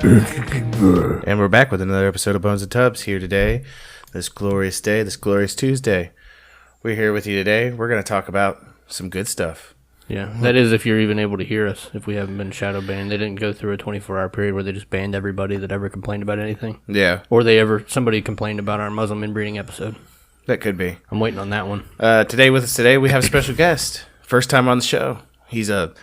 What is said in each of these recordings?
And we're back with another episode of Bones and Tubs here today. This glorious day, this glorious Tuesday. We're here with you today. We're going to talk about some good stuff. Yeah, that is if you're even able to hear us, if we haven't been shadow banned. They didn't go through a 24-hour period where they just banned everybody that ever complained about anything. Yeah. Or somebody complained about our Muslim inbreeding episode. That could be. I'm waiting on that one. Today with us today, we have a special guest. First time on the show. He's a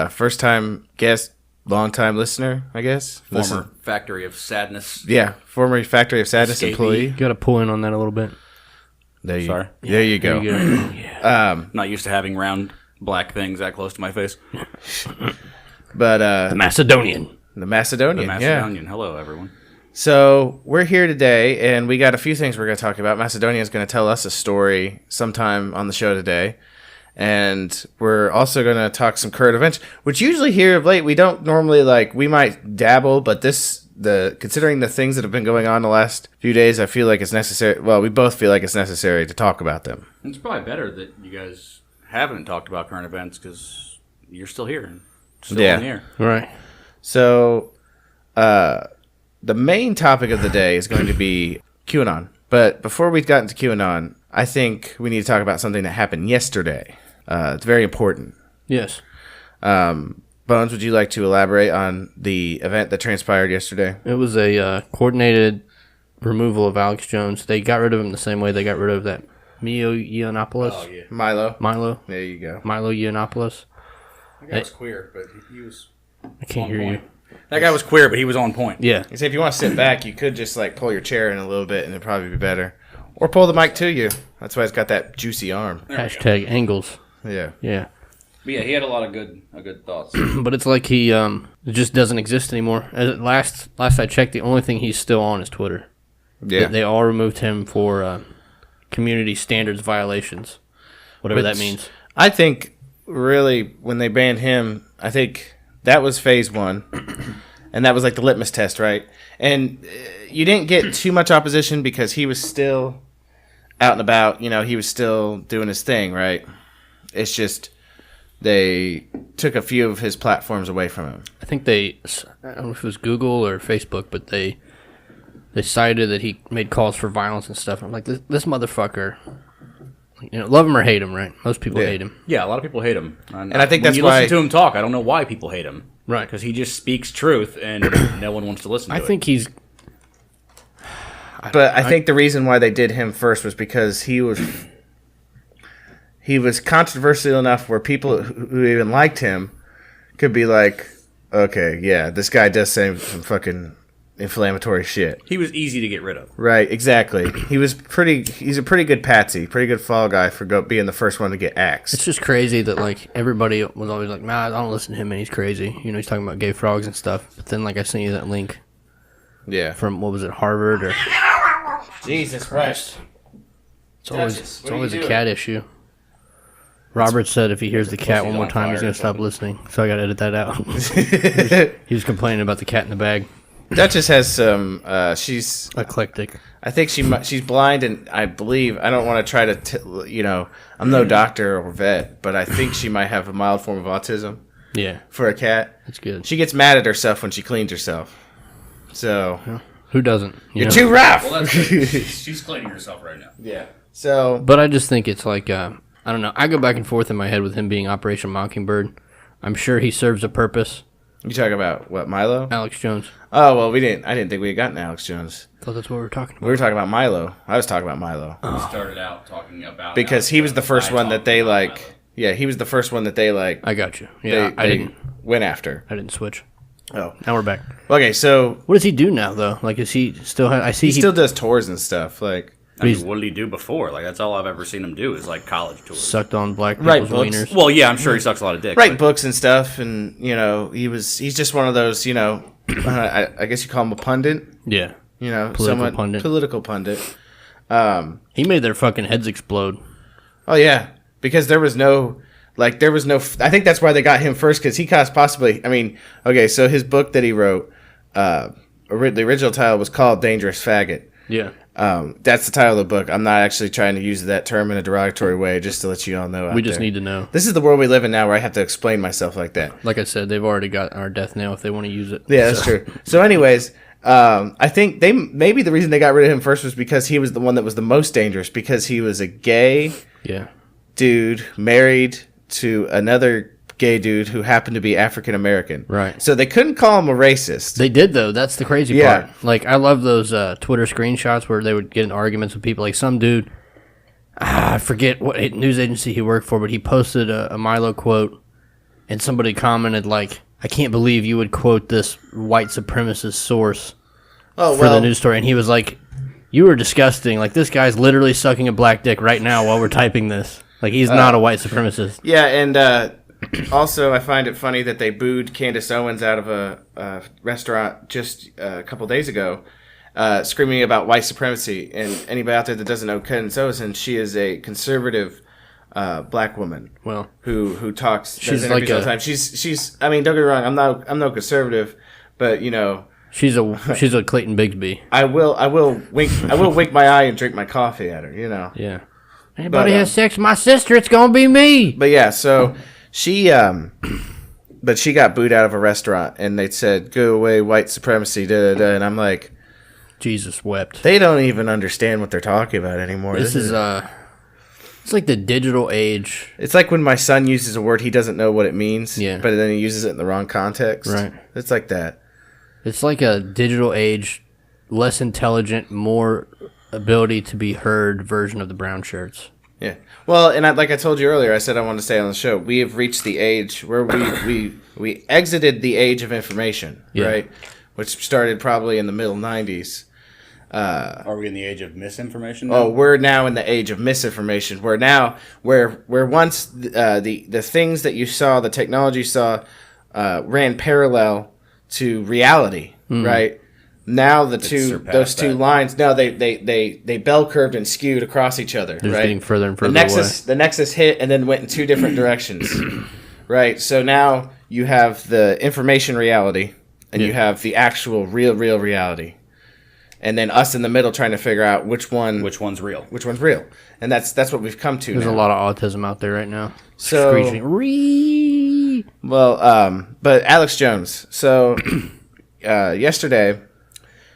first-time guest, long-time listener, I guess. Former Factory of Sadness. Yeah, former Factory of Sadness employee. You got to pull in on that a little bit. There you go. There you go. Yeah. Not used to having round black things that close to my face. But the Macedonian. The Macedonian, Yeah. Hello, everyone. So we're here today, and we got a few things we're going to talk about. Macedonia is going to tell us a story sometime on the show today. And we're also going to talk some current events, which usually here of late, we don't normally we might dabble, but considering the things that have been going on the last few days, I feel like it's necessary. Well, we both feel like it's necessary to talk about them. It's probably better that you guys haven't talked about current events because you're still here. And still in the air. Right. So, the main topic of the day is going to be QAnon. But before we got into QAnon, I think we need to talk about something that happened yesterday. It's very important. Yes. Bones, would you like to elaborate on the event that transpired yesterday? It was a coordinated removal of Alex Jones. They got rid of him the same way they got rid of that Milo Yiannopoulos. Oh, yeah. Milo. There you go. Milo Yiannopoulos. That guy was queer, but he was I can't hear you. That guy was queer, but he was on point. Yeah. You say if you want to sit back, you could just pull your chair in a little bit and it'd probably be better. Or pull the mic to you. That's why it's got that juicy arm. Hashtag angles. Yeah. Yeah. But yeah, he had a lot of good thoughts. But it's like he it just doesn't exist anymore. Last I checked, the only thing he's still on is Twitter. Yeah. They all removed him for community standards violations, whatever that means. I think, really, when they banned him, I think that was phase one. And that was the litmus test, right? And you didn't get too much opposition because he was still out and about. He was still doing his thing, right? It's just they took a few of his platforms away from him. I think I don't know if it was Google or Facebook, but they cited that he made calls for violence and stuff. I'm like, this motherfucker, love him or hate him, right? Most people hate him. Yeah, a lot of people hate him. And I think that's when you why... listen to him talk, I don't know why people hate him. Right. Because he just speaks truth, and no one wants to listen to it. I think he's... But I think the reason why they did him first was because he was controversial enough where people who even liked him could be like, okay, yeah, this guy does say some fucking inflammatory shit. He was easy to get rid of. Right, exactly. He's a pretty good patsy, pretty good fall guy for being the first one to get axed. It's just crazy that everybody was always like, nah, I don't listen to him, man, he's crazy. He's talking about gay frogs and stuff. But then I sent you that link. Yeah. From, what was it, Harvard or... Jesus Christ. It's always a cat issue. Robert said if he hears the cat one more time, he's going to stop listening. So I got to edit that out. He was complaining about the cat in the bag. Duchess has some, she's... eclectic. I think she's blind, and I believe, I don't want to try to, I'm no doctor or vet, but I think she might have a mild form of autism. Yeah. For a cat. That's good. She gets mad at herself when she cleans herself. So... Yeah. Who doesn't? You're too rough! Well, that's good. She's cleaning herself right now. Yeah. So... But I just think it's I don't know. I go back and forth in my head with him being Operation Mockingbird. I'm sure he serves a purpose. You talking about, what, Milo? Alex Jones. Oh, well, I didn't think we had gotten Alex Jones. I thought that's what we were talking about. We were talking about Milo. I was talking about Milo. We started out talking about... Because he was the first one that they, Yeah, he was the first one that they, I got you. Yeah, I didn't... went after. I didn't switch. Oh. Now we're back. Okay, so... What does he do now, though? Is he still... I see he still does tours and stuff, I mean, what did he do before? That's all I've ever seen him do is, college tours. Sucked on black people's wieners. Well, yeah, I'm sure he sucks a lot of dick. Write books and stuff, and, he's just one of those, I guess you call him a pundit. Yeah. Political pundit. He made their fucking heads explode. Oh, yeah. Because there was no... I think that's why they got him first, because he caused possibly... so his book that he wrote, the original title was called Dangerous Faggot. Yeah. That's the title of the book. I'm not actually trying to use that term in a derogatory way, just to let you all know. We just need to know. This is the world we live in now, where I have to explain myself like that. Like I said, they've already got our death nail if they want to use it. Yeah, that's true. So, anyways, I think maybe the reason they got rid of him first was because he was the one that was the most dangerous, because he was a gay dude married to another gay dude who happened to be African American. Right. So they couldn't call him a racist. They did, though. That's the crazy part. Like, I love those Twitter screenshots where they would get in arguments with people. Like, some dude, I forget what news agency he worked for, but he posted a Milo quote, and somebody commented, like, I can't believe you would quote this white supremacist source for the news story. And he was like, you were disgusting. Like, this guy's literally sucking a black dick right now while we're typing this. Like, he's not a white supremacist. Yeah, and also I find it funny that they booed Candace Owens out of a restaurant just a couple days ago, screaming about white supremacy. And anybody out there that doesn't know Candace Owens, she is a conservative black woman. Well, who talks. She's like all the time. She's. I mean, don't get me wrong. I'm no conservative, but you know. She's a Clayton Bigsby. I will wink my eye and drink my coffee at her, you know. Yeah. Anybody has sex with my sister, it's gonna be me. But yeah, so she got booed out of a restaurant, and they said, "Go away, white supremacy." Da, da, da. And I'm like, Jesus wept. They don't even understand what they're talking about anymore. This is it's like the digital age. It's like when my son uses a word, he doesn't know what it means. Yeah. But then he uses it in the wrong context. Right. It's like that. It's like a digital age, less intelligent, more ability to be heard version of the brown shirts. Yeah. Well, and like I told you earlier, I said I wanted to say on the show, we have reached the age where we exited the age of information, right? Which started probably in the middle 90s. Are we in the age of misinformation now? Oh, we're now in the age of misinformation. We're now where once the things that you saw, the technology you saw, ran parallel to reality, right? Now those two lines, now they bell curved and skewed across each other. They're right? getting further and further The nexus hit and then went in two different directions, right? So now you have the information reality and you have the actual real reality. And then us in the middle trying to figure out which one's real. And that's what we've come to. There's now. a lot of autism out there right now. So, screeching. But Alex Jones. So, yesterday,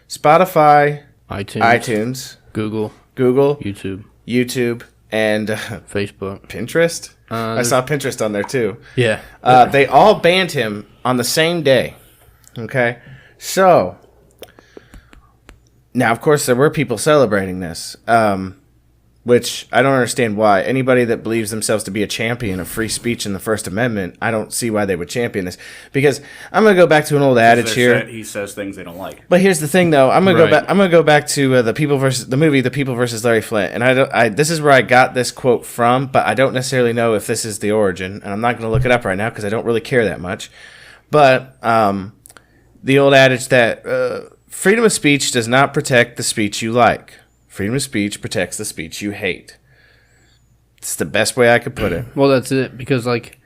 Spotify, iTunes, Google, YouTube, and Facebook, Pinterest. I saw Pinterest on there too. Yeah. They all banned him on the same day. Okay, so. Now, of course, there were people celebrating this, which I don't understand why. Anybody that believes themselves to be a champion of free speech and the First Amendment, I don't see why they would champion this. Because I'm going to go back to an old adage here. He says things they don't like. But here's the thing, though. I'm going to go back to the movie The People versus Larry Flynt, and this is where I got this quote from, but I don't necessarily know if this is the origin, and I'm not going to look it up right now because I don't really care that much. But the old adage that. Freedom of speech does not protect the speech you like. Freedom of speech protects the speech you hate. It's the best way I could put it. Well, that's it. Because, like,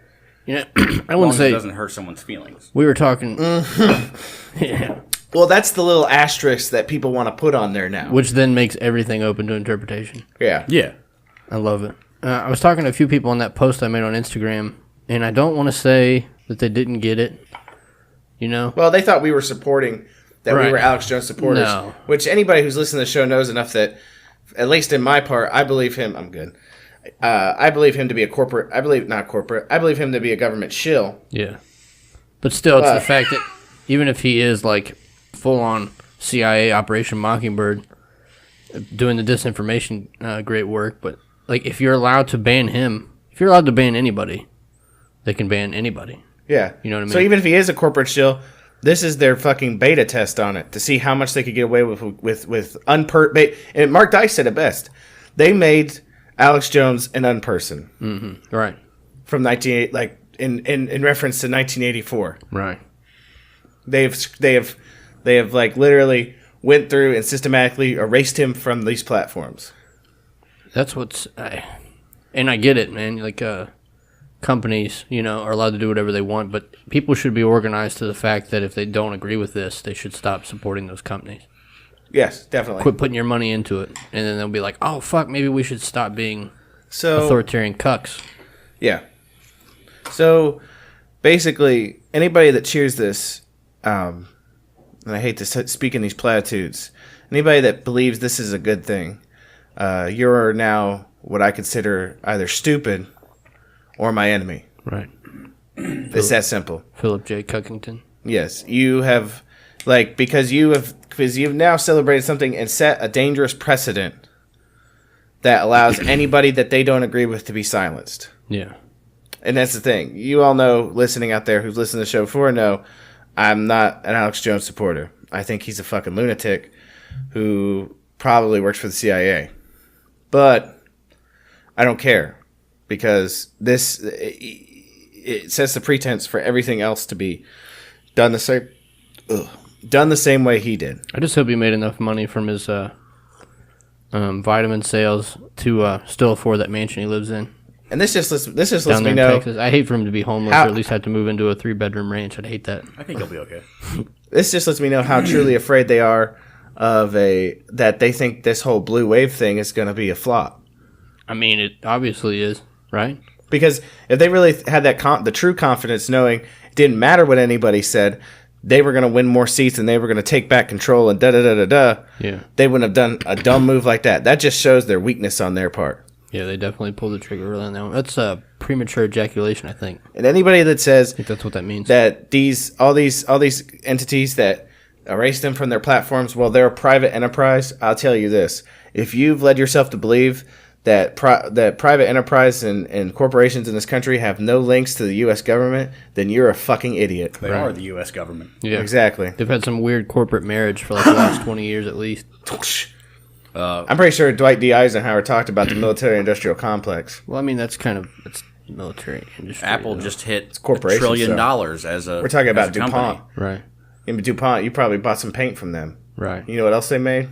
you know, I wouldn't say it doesn't hurt someone's feelings. We were talking. Yeah. Well, that's the little asterisk that people want to put on there now, which then makes everything open to interpretation. Yeah. I love it. I was talking to a few people on that post I made on Instagram, and I don't want to say that they didn't get it. You know. Well, they thought we were supporting. That we were Alex Jones supporters, which anybody who's listened to the show knows enough that, at least in my part, I believe him. I'm good. I believe him to be a corporate. I believe him to be a government shill. Yeah, but still, it's the fact that even if he is like full on CIA Operation Mockingbird, doing the disinformation, great work. But like, if you're allowed to ban him, if you're allowed to ban anybody, they can ban anybody. Yeah, you know what I mean. So even if he is a corporate shill. This is their fucking beta test on it to see how much they could get away with And Mark Dice said it best. They made Alex Jones an unperson. Mm-hmm. Right. From in reference to 1984. Right. They have like literally went through and systematically erased him from these platforms. That's and I get it, man. Like companies, you know, are allowed to do whatever they want, but people should be organized to the fact that if they don't agree with this, they should stop supporting those companies. Yes, definitely. Quit putting your money into it, and then they'll be like, "Oh fuck, maybe we should stop being So authoritarian cucks." yeah. So basically, anybody that cheers this, and I hate to speak in these platitudes, anybody that believes this is a good thing, you're now what I consider either stupid or my enemy. Right. It's that simple. Philip J. Cuckington. Yes, you have, because you've now celebrated something and set a dangerous precedent that allows anybody that they don't agree with to be silenced. Yeah. And that's the thing. You all know, listening out there who's listened to the show before, know I'm not an Alex Jones supporter. I think he's a fucking lunatic who probably works for the CIA. But I don't care, because it sets the pretense for everything else to be done the same way he did. I just hope he made enough money from his vitamin sales to still afford that mansion he lives in. And this just lets Down me there in know. Texas. I hate for him to be homeless, or at least have to move into a 3-bedroom ranch. I'd hate that. I think he'll be okay. This just lets me know how truly afraid they are that they think this whole blue wave thing is going to be a flop. I mean, it obviously is, right? Because if they really had the true confidence, knowing it didn't matter what anybody said, they were going to win more seats and they were going to take back control and Yeah. they wouldn't have done a dumb move like that. That just shows their weakness on their part. Yeah, they definitely pulled the trigger early on that one. That's premature ejaculation, I think. And anybody that says I think that's what that means. that all these entities that erase them from their platforms, well, they're a private enterprise, I'll tell you this: if you've led yourself to believe that private enterprise and corporations in this country have no links to the U.S. government, then you're a fucking idiot. They are the U.S. government. Yeah, exactly. They've had some weird corporate marriage for like the last 20 years at least. I'm pretty sure Dwight D. Eisenhower talked about the military-industrial complex. Well, I mean, that's military industry. Apple though. just hit $1 corporation, trillion so. as a. We're talking about as a company. DuPont. Right. In DuPont, you probably bought some paint from them. Right. You know what else they made?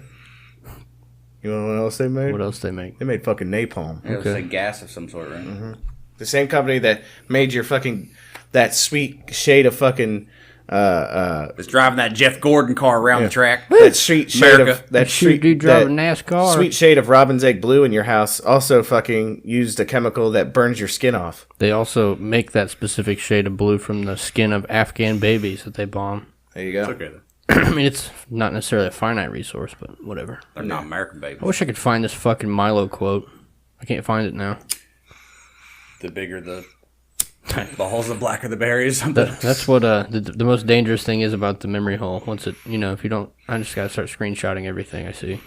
You know what else they made? What else they make? They made fucking napalm. It was a gas of some sort, right? Mm-hmm. The same company that made your fucking that sweet shade of fucking It's driving that Jeff Gordon car around the track. that sweet shade of that Sweet dude driving NASCAR. sweet shade of robin's egg blue in your house. Also, fucking used a chemical that burns your skin off. They also make that specific shade of blue from the skin of Afghan babies that they bomb. There you go. It's okay, though. I mean, it's not necessarily a finite resource, but whatever. They're not American babies. I wish I could find this fucking Milo quote. I can't find it now. The bigger the balls, the blacker the berries. Something. That's what the most dangerous thing is about the memory hole. Once it, if you don't, I just gotta start screenshotting everything I see.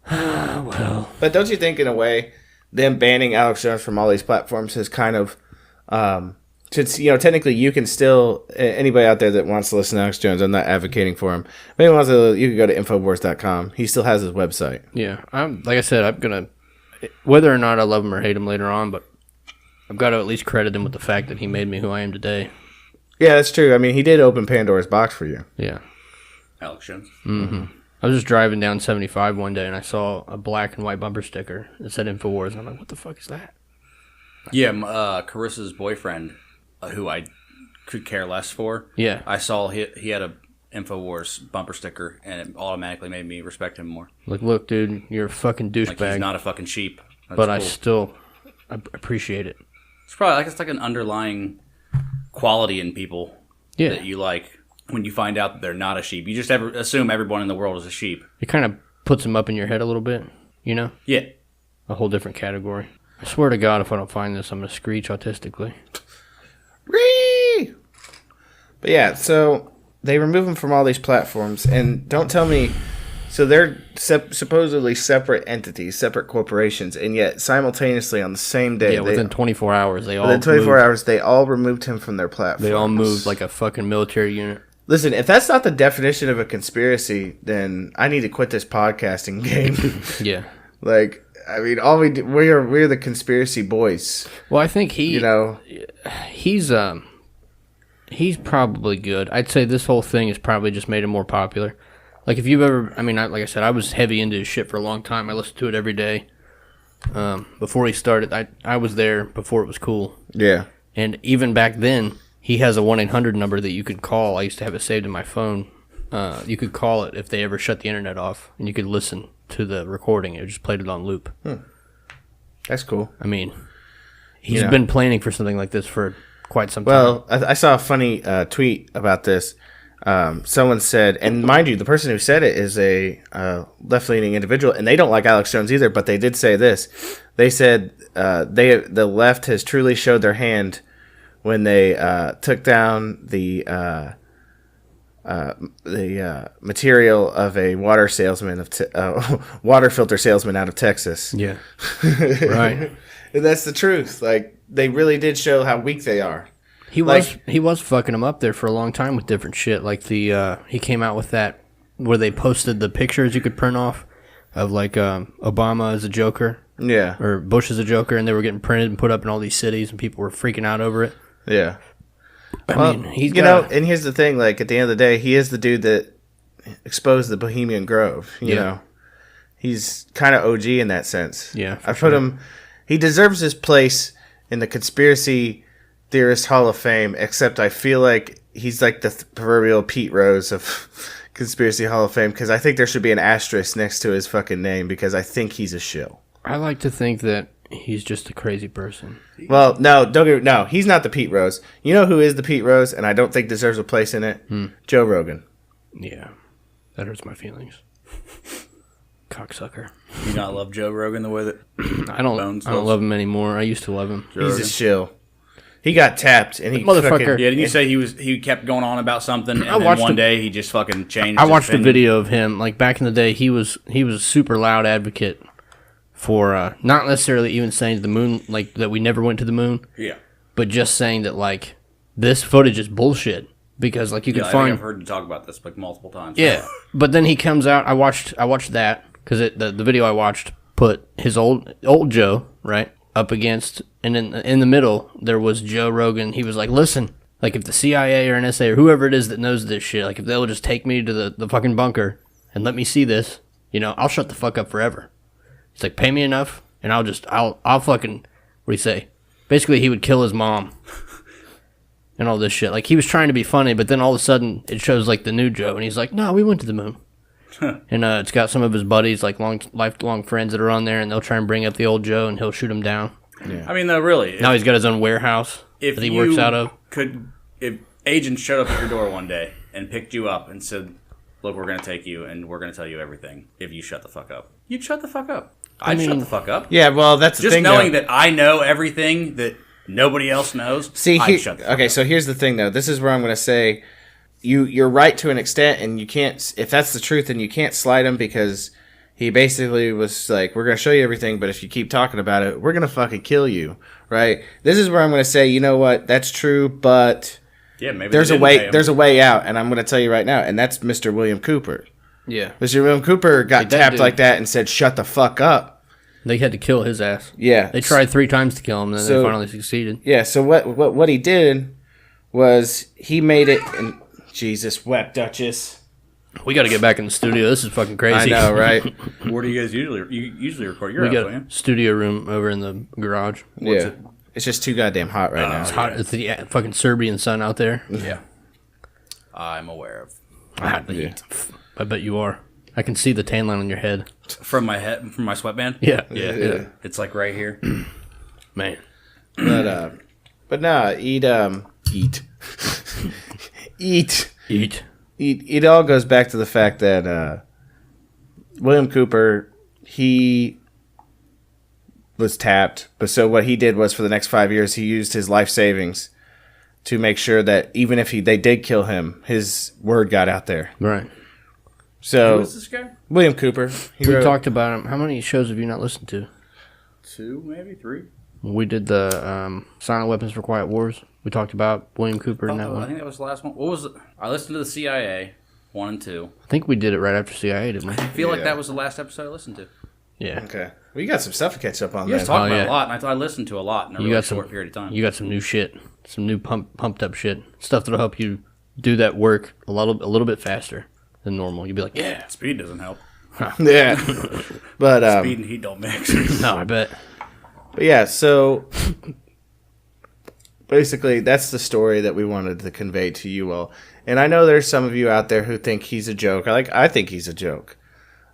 Well, But don't you think, in a way, them banning Alex Jones from all these platforms has kind of, since technically you can still, anybody out there that wants to listen to Alex Jones, I'm not advocating for him. If anyone wants to, you can go to Infowars.com. He still has his website. yeah, like I said, I'm gonna, whether or not I love him or hate him later on, but I've got to at least credit him with the fact that he made me who I am today. Yeah, that's true. I mean, he did open Pandora's box for you. Yeah. Alex Jones. Mm-hmm. I was just driving down 75 one day and I saw a black and white bumper sticker that said Infowars. And I'm like, what the fuck is that? Yeah, Carissa's boyfriend, who I could care less for. Yeah. I saw he had a Infowars bumper sticker, and it automatically made me respect him more. Like, look, dude, you're a fucking douchebag. Like, he's not a fucking sheep. That's but cool. I still appreciate it. It's probably it's like an underlying quality in people that you like. When you find out that they're not a sheep, you just assume everyone in the world is a sheep. It kind of puts them up in your head a little bit, Yeah. A whole different category. I swear to God, if I don't find this, I'm going to screech autistically. Ree! But yeah, so they remove him from all these platforms, and don't tell me. So they're supposedly separate entities, separate corporations, and yet simultaneously on the same day, within 24 hours, they all within 24 hours, they all removed him from their platforms. They all moved like a fucking military unit. Listen, if that's not the definition of a conspiracy, then I need to quit this podcasting game. Yeah. Like, I mean, all we do, we're the conspiracy boys. Well, I think he's probably good. I'd say this whole thing has probably just made him more popular. Like, if you've ever, like I said, I was heavy into his shit for a long time. I listened to it every day. Before he started, I was there before it was cool. Yeah. And even back then, he has a 1-800 number that you could call. I used to have it saved in my phone you could call it if they ever shut the internet off, and you could listen to the recording. It just played it on loop. That's cool. I mean, he's been planning for something like this for quite some time. Well, I saw a funny tweet about this. Someone said, and mind you, the person who said it is a left-leaning individual, and they don't like Alex Jones either, but they did say this. They said the left has truly showed their hand when they took down the material of a water salesman water filter salesman out of Texas. Yeah, right. And that's the truth. Like, they really did show how weak they are. He was fucking him up there for a long time with different shit. Like he came out with that where they posted the pictures you could print off of like Obama as a Joker, or Bush as a Joker, and they were getting printed and put up in all these cities, and people were freaking out over it. Yeah. I mean, he's and here's the thing: like, at the end of the day, he is the dude that exposed the Bohemian Grove. You know, he's kind of OG in that sense. Yeah, I put him. He deserves his place in the conspiracy theorist Hall of Fame, except I feel like he's like the proverbial Pete Rose of Conspiracy Hall of Fame, because I think there should be an asterisk next to his fucking name, because I think he's a shill. I like to think that he's just a crazy person. Well, no, he's not the Pete Rose. You know who is the Pete Rose, and I don't think deserves a place in it? Joe Rogan. Yeah, that hurts my feelings. Cocksucker. You not love Joe Rogan the way that I don't love him anymore. I used to love him. He's a shill. He got tapped, and he motherfucker. Yeah, didn't you say he kept going on about something, and then one day he just fucking changed? I watched a video of him. Like, back in the day, he was a super loud advocate for not necessarily even saying the moon, like that we never went to the moon. Yeah, but just saying that like this footage is bullshit because like you can find. I've heard you talk about this like multiple times. Yeah, but then he comes out. I watched that because the video I watched put his old Joe right up against, and in the middle there was Joe Rogan. He was like, listen, like if the CIA or NSA or whoever it is that knows this shit, like if they'll just take me to the fucking bunker and let me see this, I'll shut the fuck up forever. He's like, pay me enough and I'll fucking, what do you say? Basically he would kill his mom and all this shit. Like, he was trying to be funny, but then all of a sudden it shows like the new Joe and he's like, no, we went to the moon. And it's got some of his buddies, like lifelong friends that are on there, and they'll try and bring up the old Joe, and he'll shoot him down. Yeah. I mean, though, really. Now he's got his own warehouse that he works out of. If agents showed up at your door one day and picked you up and said, look, we're going to take you, and we're going to tell you everything if you shut the fuck up, you'd shut the fuck up. I'd shut the fuck up. Yeah, well, that's the just thing. Just knowing that I know everything that nobody else knows. See, so here's the thing, though. This is where I'm going to say you're right to an extent, and you can't. If that's the truth, then you can't slide him, because he basically was like, "We're going to show you everything, but if you keep talking about it, we're going to fucking kill you." Right? This is where I'm going to say, you know what? That's true, but yeah, maybe there's a way. There's a way out, and I'm going to tell you right now, and that's Mr. William Cooper. Yeah, Mr. William Cooper got tapped like that and said, "Shut the fuck up." They had to kill his ass. Yeah, they tried 3 times to kill him, and then they finally succeeded. Yeah. So what he did was he made it. And Jesus wept, Duchess. We got to get back in the studio. This is fucking crazy. I know, right? Where do you guys usually record? We got a studio room over in the garage. It's just too goddamn hot right now. It's hot. It's the fucking Serbian sun out there. Yeah, I'm aware of. I bet you are. I can see the tan line on your head. From my sweatband. Yeah. It's like right here. Man. But no, eat. It all goes back to the fact that William Cooper, he was tapped, but so what he did was for the next 5 years he used his life savings to make sure that even if they did kill him, his word got out there. Right. So who is this guy? William Cooper. We talked about him. How many shows have you not listened to? 2, maybe 3. We did the Silent Weapons for Quiet Wars. We talked about William Cooper in that one. I think that was the last one. What was it? I listened to the CIA 1 and 2. I think we did it right after CIA, didn't we? I feel like that was the last episode I listened to. Yeah. Okay. Well, you got some stuff to catch up on. You guys talked about a lot, and I listened to a lot in a really short period of time. You got some new shit, some new pumped up shit, stuff that'll help you do that work a little bit faster than normal. You'll be like, yeah. Speed doesn't help. Yeah. But speed and heat don't mix. No, I bet. But yeah, so basically, that's the story that we wanted to convey to you all. And I know there's some of you out there who think he's a joke. I think he's a joke.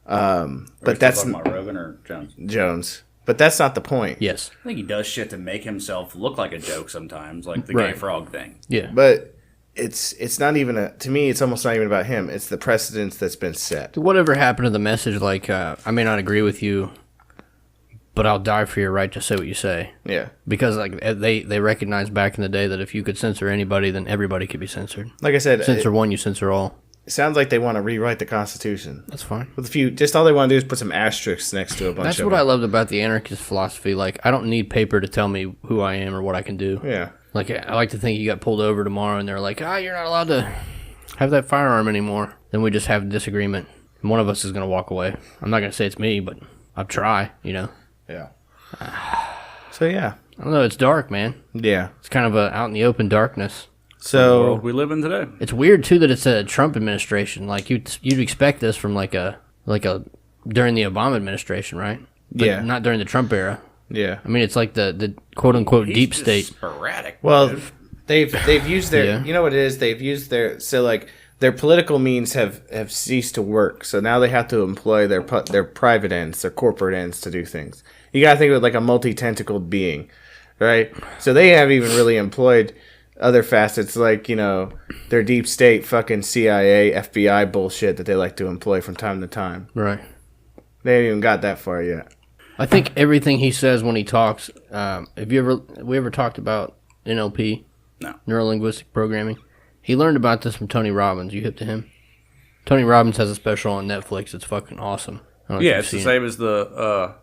But that's talking about Rogan or Jones. Jones. But that's not the point. Yes. I think he does shit to make himself look like a joke sometimes, like the gay frog thing. Yeah. But it's not even to me, it's almost not even about him. It's the precedence that's been set. Whatever happened to the message, like, I may not agree with you, but I'll die for your right to say what you say. Yeah. Because like they recognized back in the day that if you could censor anybody, then everybody could be censored. Like I said, Censor one, you censor all. it sounds like they want to rewrite the Constitution. That's fine. With a few, just all they want to do is put some asterisks next to a bunch That's of what them. I loved about the anarchist philosophy. Like, I don't need paper to tell me who I am or what I can do. Yeah. Like, I like to think you got pulled over tomorrow and they're like, you're not allowed to have that firearm anymore. Then we just have a disagreement. And one of us is going to walk away. I'm not going to say it's me, but I'll try, Yeah. So, yeah. I don't know. It's dark, man. Yeah. It's kind of out in the open darkness. The So, world we live in today. It's weird, too, that it's a Trump administration. Like, you'd expect this from, like a during the Obama administration, right? But Yeah. not during the Trump era. yeah. I mean, it's like the quote-unquote He's deep just state. sporadic. Well, dude. they've used their, Yeah. you know what it is? They've used their, so like, their political means have ceased to work. So now they have to employ their private ends, their corporate ends to do things. You got to think of it like a multi-tentacled being, right? So they haven't even really employed other facets like, their deep state fucking CIA, FBI bullshit that they like to employ from time to time. Right. They haven't even got that far yet. I think everything he says when he talks, we ever talked about NLP? No. Neuro-linguistic programming. He learned about this from Tony Robbins. You hip to him? Tony Robbins has a special on Netflix. It's fucking awesome. I don't know if Yeah, you've it's the seen same as the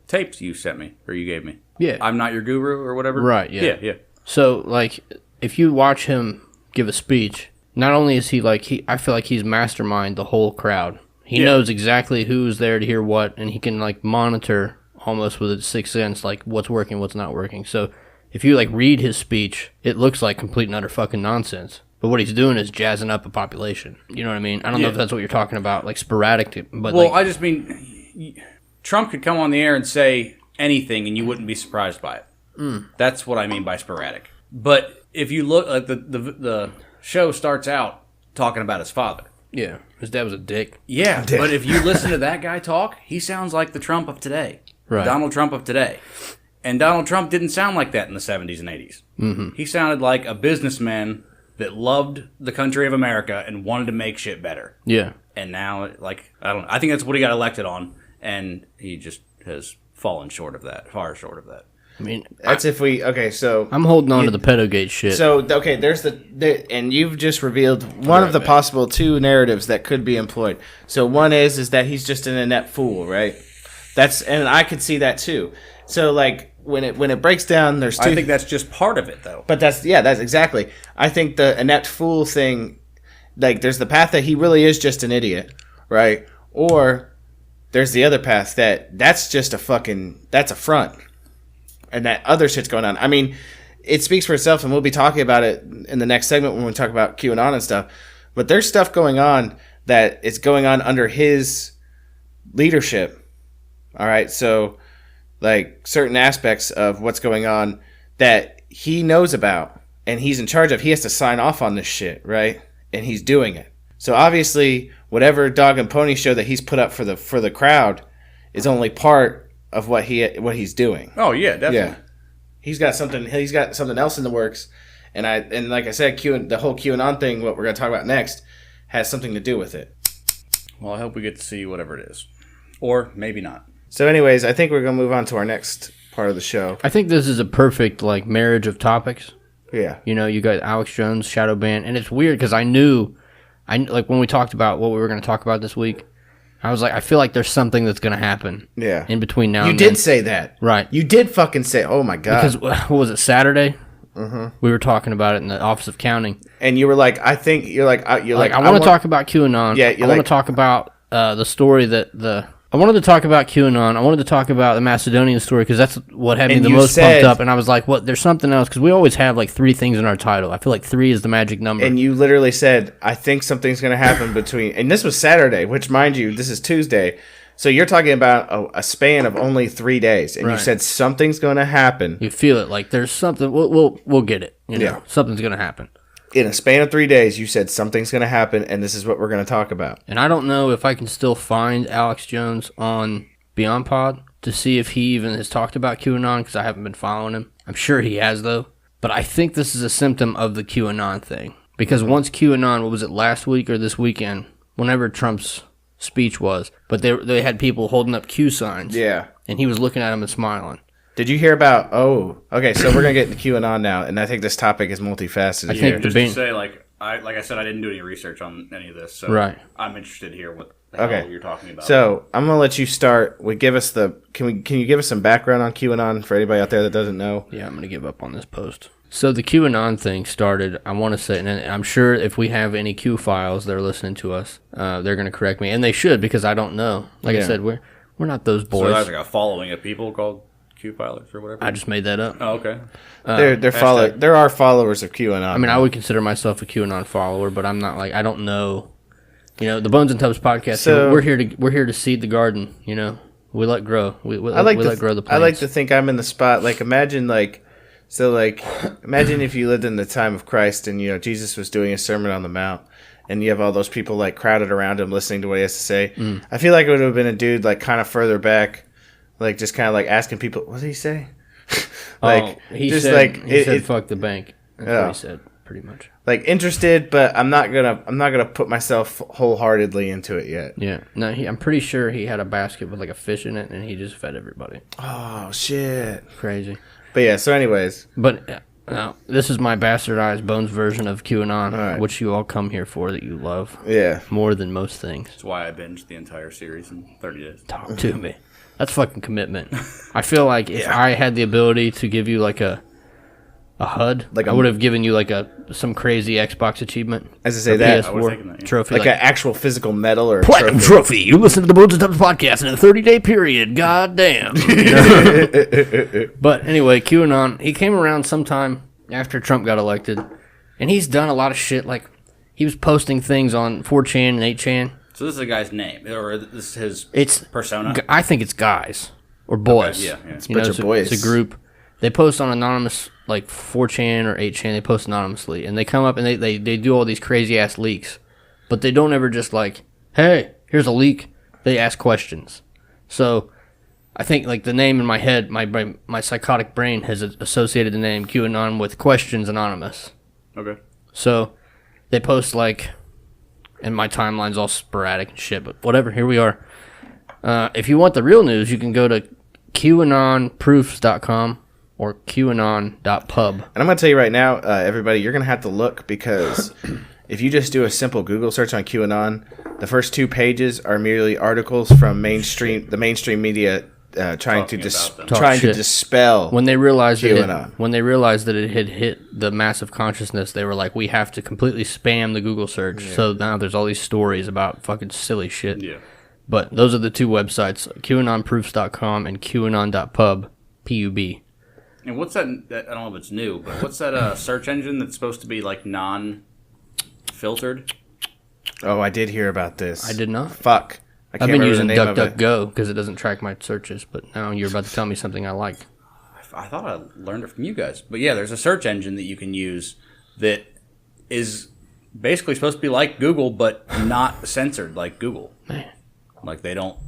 tapes you sent me, or you gave me. Yeah. I'm Not Your Guru, or whatever. Right, yeah. Yeah. So, like, if you watch him give a speech, not only is he like, I feel like he's mastermind the whole crowd. He knows exactly who's there to hear what, and he can, like, monitor almost with a sixth sense, like, what's working, what's not working. So, if you, like, read his speech, it looks like complete and utter fucking nonsense. But what he's doing is jazzing up a population. You know what I mean? I don't know if that's what you're talking about, like, sporadic. But Well, like, I just mean, Trump could come on the air and say anything, and you wouldn't be surprised by it. That's what I mean by sporadic. But if you look, like the show starts out talking about his father. yeah, his dad was a dick. Yeah, but if you listen to that guy talk, he sounds like the Trump of today. Right. Donald Trump of today. And Donald Trump didn't sound like that in the 70s and 80s. Mm-hmm. He sounded like a businessman that loved the country of America and wanted to make shit better. Yeah. And now, like, I think that's what he got elected on, and he just has fallen short of that, far short of that. I mean, That's if we, okay, so... I'm holding on to the pedogate shit. So, okay, there's and you've just revealed one of the possible two narratives that could be employed. So one is that he's just an inept fool, right? And I could see that too. So, like, when it breaks down, there's two... I think that's just part of it, though. But that's exactly. I think the inept fool thing, like, there's the path that he really is just an idiot, right? Or there's the other path that's just that's a front. And that other shit's going on. I mean, it speaks for itself, and we'll be talking about it in the next segment when we talk about QAnon and stuff. But there's stuff going on that is going on under his leadership. All right, so like certain aspects of what's going on that he knows about and he's in charge of, he has to sign off on this shit, right? And he's doing it. So obviously, whatever dog and pony show that he's put up for the crowd is only part of what he's doing. Oh, yeah, definitely. Yeah, he's got something else in the works, and like I said, the whole QAnon thing, what we're going to talk about next, has something to do with it. Well, I hope we get to see whatever it is. Or maybe not. So anyways, I think we're going to move on to our next part of the show. I think this is a perfect, like, marriage of topics. Yeah. You know, you got Alex Jones, Shadow Ban, and it's weird because like, when we talked about what we were going to talk about this week, I was like, I feel like there's something that's going to happen. Yeah. In between now You and then. did say that. Right. You did fucking say, oh my God. Because, what was it, Saturday? Mm-hmm. We were talking about it in the Office of Counting. And you were like, I want to talk about QAnon. Yeah, I want to talk about the story I wanted to talk about QAnon. I wanted to talk about the Macedonian story because that's what had me the most pumped up. And I was like, what? There's something else because we always have like 3 things in our title. I feel like 3 is the magic number. And you literally said, I think something's going to happen between... And this was Saturday, which, mind you, this is Tuesday. So you're talking about a span of only 3 days, and you said something's going to happen. You feel it, like there's something. We'll get it. You know? Yeah. Something's going to happen. In a span of 3 days, you said something's going to happen, and this is what we're going to talk about. And I don't know if I can still find Alex Jones on Beyond Pod to see if he even has talked about QAnon, because I haven't been following him. I'm sure he has, though. But I think this is a symptom of the QAnon thing. Because once QAnon, what was it, last week or this weekend, whenever Trump's speech was, but they had people holding up Q signs. Yeah. And he was looking at them and smiling. Did you hear about, okay, so we're going to get into QAnon now, and I think this topic is multifaceted I here. think Just to say, like I said, I didn't do any research on any of this, so I'm interested to hear what the hell you're talking about. So I'm going to let you start. Can you give us some background on QAnon for anybody out there that doesn't know? Yeah, I'm going to give up on this post. So the QAnon thing started, I want to say, and I'm sure if we have any Q files that are listening to us, they're going to correct me, and they should, because I don't know. Like I said, we're not those boys. So there's like a following of people called Q-filers or whatever? I just made that up. Oh, okay. There are followers of QAnon. I mean, I would consider myself a QAnon follower, but I'm not, like, I don't know. You know, the Bones and Tubs podcast, So, we're here to seed the garden, you know. We let grow. We let grow the plants. I like to think I'm in the spot. Like, imagine if you lived in the time of Christ and, Jesus was doing a Sermon on the Mount, and you have all those people, like, crowded around him listening to what he has to say. I feel like it would have been a dude, like, kind of further back, like, just kind of, like, asking people, what did he say? He said fuck the bank. That's what he said, pretty much. Like, interested, but I'm not gonna put myself wholeheartedly into it yet. Yeah. No, I'm pretty sure he had a basket with, like, a fish in it, and he just fed everybody. Oh, shit. Crazy. But yeah, so anyways. But now, this is my bastardized Bones version of QAnon, which you all come here for, that you love. Yeah. More than most things. That's why I binged the entire series in 30 days. Talk to me. That's fucking commitment. I feel like if I had the ability to give you, like, a HUD, like I would have given you, like, some crazy Xbox achievement. As I say that, I would have taken that, trophy. Like an actual physical medal or platinum trophy. You listen to the Bones and Tubs podcast in a 30-day period. God damn. But anyway, QAnon, he came around sometime after Trump got elected, and he's done a lot of shit. Like, he was posting things on 4chan and 8chan. So this is a guy's name, or this is his persona? I think it's guys or boys. Okay, yeah. It's a bunch of boys. It's a group. They post on anonymous, like 4chan or 8chan. They post anonymously, and they come up and they do all these crazy ass leaks, but they don't ever just like, hey, here's a leak. They ask questions. So I think, like, the name in my head, my psychotic brain has associated the name QAnon with Questions Anonymous. Okay. So they post, like, and my timeline's all sporadic and shit, but whatever, here we are. If you want the real news, you can go to QAnonproofs.com or QAnon.pub. And I'm going to tell you right now, everybody, you're going to have to look, because if you just do a simple Google search on QAnon, the first 2 pages are merely articles from the mainstream media trying to dispel when they realized QAnon. When they realized that it had hit the massive consciousness, they were like, we have to completely spam the Google search. So now there's all these stories about fucking silly shit. Yeah. But those are the 2 websites, QAnonproofs.com and QAnon.pub, P-U-B. And what's that? I don't know if it's new, but what's that search engine that's supposed to be, like, non-filtered? Oh, I did hear about this. I did not. Fuck. I've been using DuckDuckGo because it doesn't track my searches, but now you're about to tell me something I like. I thought I learned it from you guys. But yeah, there's a search engine that you can use that is basically supposed to be like Google, but not censored like Google. Man. Like, they don't...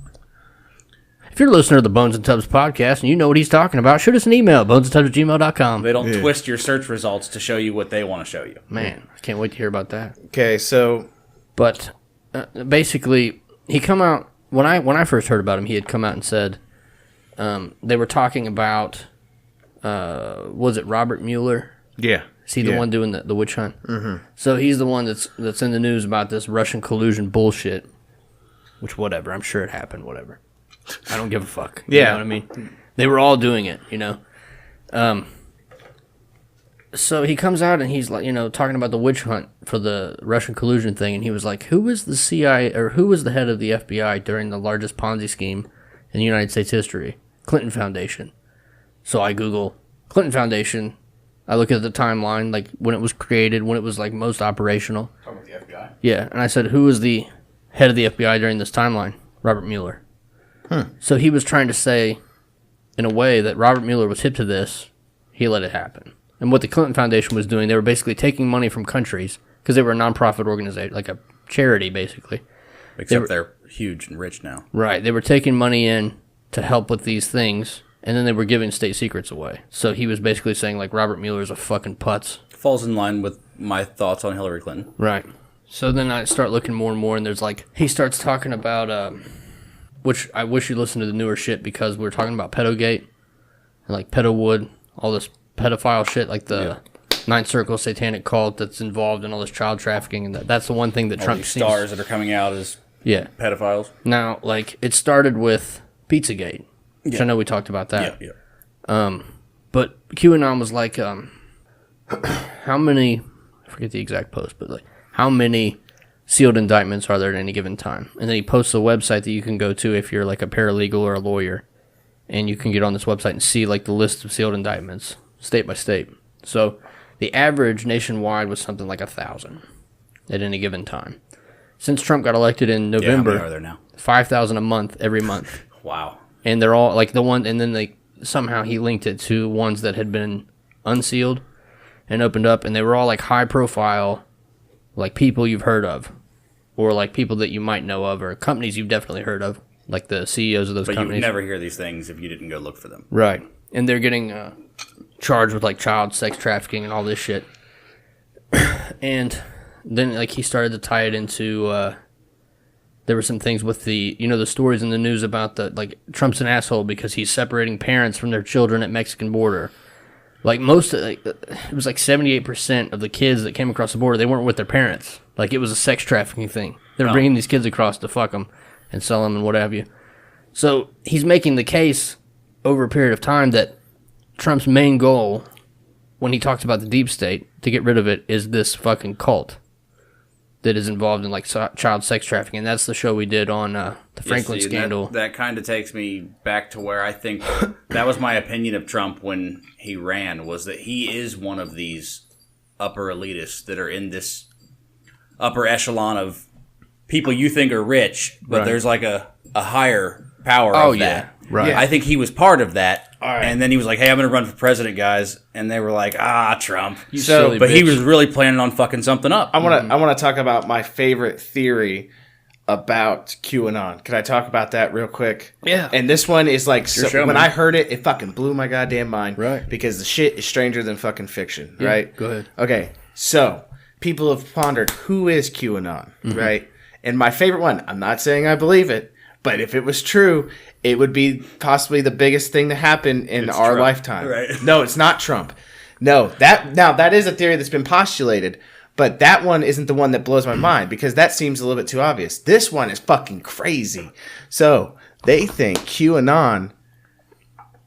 If you're a listener to the Bones and Tubs podcast and you know what he's talking about, shoot us an email, bonesandtubs@gmail.com. They don't twist your search results to show you what they want to show you. Man, I can't wait to hear about that. Okay, so... But basically, he come out... When I first heard about him, he had come out and said they were talking about... was it Robert Mueller? Yeah. Is he the one doing the witch hunt? Mm-hmm. So he's the one that's in the news about this Russian collusion bullshit. Which, whatever. I'm sure it happened, whatever. I don't give a fuck. You know what I mean? They were all doing it, you know? So he comes out and he's, like, you know, talking about the witch hunt for the Russian collusion thing, and he was like, who was the CIA, or who was the head of the FBI during the largest Ponzi scheme in United States history? Clinton Foundation. So I Google Clinton Foundation. I look at the timeline, like, when it was created, when it was, like, most operational. Talking about the FBI? Yeah, and I said, who was the head of the FBI during this timeline? Robert Mueller. So he was trying to say, in a way, that Robert Mueller was hip to this. He let it happen. And what the Clinton Foundation was doing, they were basically taking money from countries, because they were a nonprofit organization, like a charity, basically. Except they're huge and rich now. Right. They were taking money in to help with these things, and then they were giving state secrets away. So he was basically saying, like, Robert Mueller's a fucking putz. Falls in line with my thoughts on Hillary Clinton. Right. So then I start looking more and more, and there's, like, he starts talking about, which I wish you listened to the newer shit, because we're talking about Pedogate, and, like, Pedowood, all this pedophile shit, like the Ninth Circle satanic cult that's involved in all this child trafficking, and that's the one thing that All Trump these seems... stars that are coming out as pedophiles. Now, like, it started with Pizzagate, which I know we talked about that. But QAnon was like, how many, I forget the exact post, but like, how many sealed indictments are there at any given time? And then he posts a website that you can go to if you're like a paralegal or a lawyer, and you can get on this website and see like the list of sealed indictments, state by state. So the average nationwide was something like 1,000 at any given time. Since Trump got elected in November, how many are there now? 5,000 a month, every month. Wow. And they're all like the one, and then they somehow he linked it to ones that had been unsealed and opened up, and they were all like high profile, like people you've heard of, or like people that you might know of, or companies you've definitely heard of, like the CEOs of those companies. But you would never hear these things if you didn't go look for them. Right. And they're getting charged with like child sex trafficking and all this shit. And then like he started to tie it into there were some things with the, you know, the stories in the news about the, like, Trump's an asshole because he's separating parents from their children at Mexican border. Like, most of, like, it was like 78% of the kids that came across the border, they weren't with their parents. Like, it was a sex trafficking thing. They were bringing these kids across to fuck them and sell them and what have you. So, he's making the case over a period of time that Trump's main goal, when he talks about the deep state, to get rid of it, is this fucking cult that is involved in like child sex trafficking. And that's the show we did on the Franklin scandal. That kind of takes me back to where I think that was my opinion of Trump when he ran, was that he is one of these upper elitists that are in this upper echelon of people you think are rich, but there's like a higher power of that. Right. I think he was part of that. And then he was like, hey, I'm going to run for president, guys. And they were like, Trump. You silly bitch. He was really planning on fucking something up. I want to talk about my favorite theory about QAnon. Can I talk about that real quick? Yeah. And this one is like, when I I heard it, it fucking blew my goddamn mind. Right. Because the shit is stranger than fucking fiction. Yeah, right? Go ahead. Okay. So, people have pondered, who is QAnon? Right? And my favorite one, I'm not saying I believe it, but if it was true, it would be possibly the biggest thing to happen in our Trump. lifetime. Right. No, it's not Trump. No, that is a theory that's been postulated, but that one isn't the one that blows my mind because that seems a little bit too obvious. This one is fucking crazy. So they think QAnon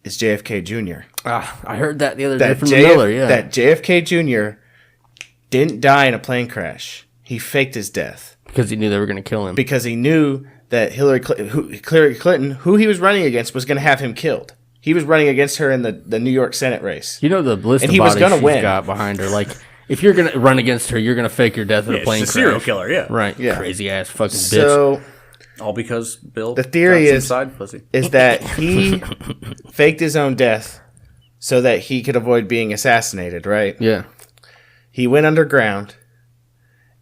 is JFK Jr. I heard that the other day from Miller. Yeah, that JFK Jr. didn't die in a plane crash. He faked his death because he knew they were going to kill him. Because he knew that Hillary Clinton, who he was running against, was going to have him killed. He was running against her in the New York Senate race. You know the list of bodies she's got behind her. Like, if you're going to run against her, you're going to fake your death in a plane crash. Serial killer, yeah. Right. Yeah. Crazy ass fucking bitch. So, all because Bill the theory got is some side pussy. Is that he faked his own death so that he could avoid being assassinated, right? Yeah. He went underground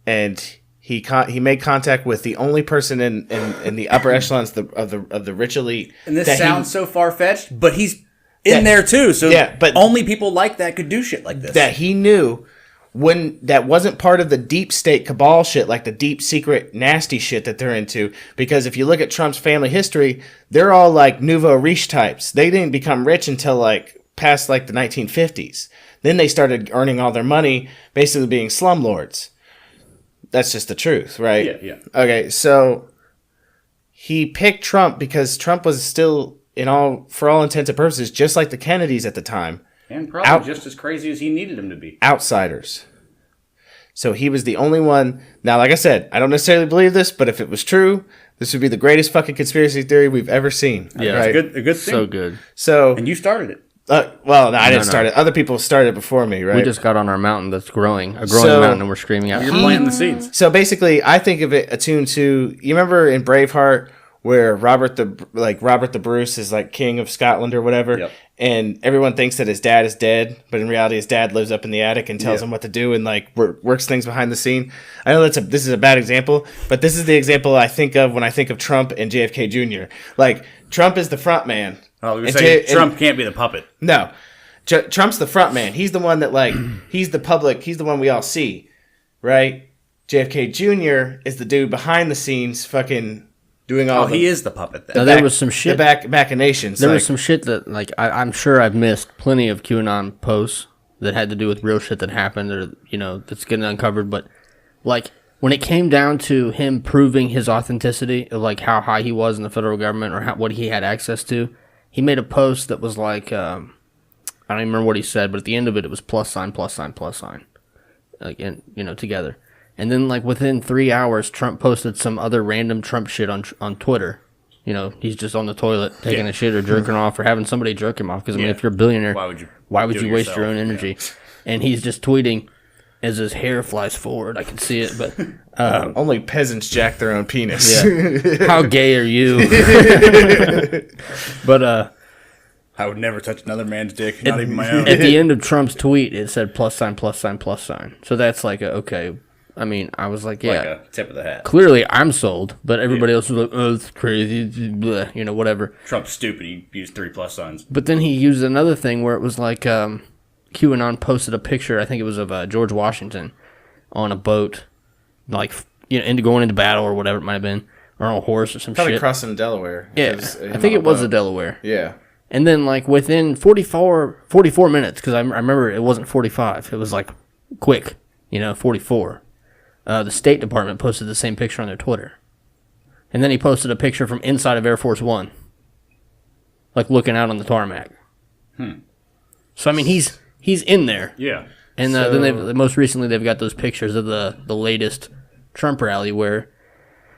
and he made contact with the only person in the upper echelons of the rich elite. And this sounds so far fetched, but he's in there too. So but only people like that could do shit like this. That he knew when that wasn't part of the deep state cabal shit, like the deep secret nasty shit that they're into. Because if you look at Trump's family history, they're all like nouveau riche types. They didn't become rich until like past like the 1950s. Then they started earning all their money, basically being slumlords. That's just the truth, right? Yeah. Okay, so he picked Trump because Trump was still, for all intents and purposes, just like the Kennedys at the time. And probably just as crazy as he needed him to be. Outsiders. So he was the only one. Now, like I said, I don't necessarily believe this, but if it was true, this would be the greatest fucking conspiracy theory we've ever seen. Yeah, right? It's a good thing. So good. So, and you started it. Well, no, I didn't start it. Other people started before me, right? We just got on our mountain that's growing, a growing mountain, and we're screaming out. You're planting the seeds. So basically, I think of it attuned to, you remember in Braveheart where Robert the Bruce is like king of Scotland or whatever, Yep. and everyone thinks that his dad is dead, but in reality his dad lives up in the attic and tells him what to do and like works things behind the scene. I know this is a bad example, but this is the example I think of when I think of Trump and JFK Jr. Like Trump is the front man. Oh, you're saying Trump can't be the puppet. No. Trump's the front man. He's the one that like he's the public, he's the one we all see, right? JFK Jr. is the dude behind the scenes fucking doing all he is the puppet then. Now, there was some shit. The machinations. There was some shit that, like, I'm sure I've missed plenty of QAnon posts that had to do with real shit that happened or, you know, that's getting uncovered. But, like, when it came down to him proving his authenticity of, like, how high he was in the federal government or what he had access to, he made a post that was like, I don't even remember what he said, but at the end of it, it was plus sign, plus sign, plus sign. Like, and, you know, together. And then, like, within 3 hours, Trump posted some other random Trump shit on Twitter. You know, he's just on the toilet taking a shit or jerking off or having somebody jerk him off. Because, I mean, if you're a billionaire, why would you waste your own energy? Yeah. And he's just tweeting as his hair flies forward. I can see it, but... only peasants jack their own penis. Yeah. How gay are you? But, I would never touch another man's dick, not even my own. At the end of Trump's tweet, it said plus sign, plus sign, plus sign. So that's like, okay... I mean, I was like, yeah. Like a tip of the hat. Clearly, I'm sold, but everybody else was like, oh, it's crazy, blah, you know, whatever. Trump's stupid. He used 3 plus signs. But then he used another thing where it was like QAnon posted a picture, I think it was of George Washington on a boat, like, you know, going into battle or whatever it might have been, or on a horse or some Probably shit. crossing Delaware. Yeah, I think it was the Delaware. Yeah. And then, like, within 44 minutes, because I remember it wasn't 45, it was, like, quick, you know, 44. The State Department posted the same picture on their Twitter. And then he posted a picture from inside of Air Force One. Like looking out on the tarmac. So, I mean, he's in there. Yeah. And then most recently they've got those pictures of the latest Trump rally where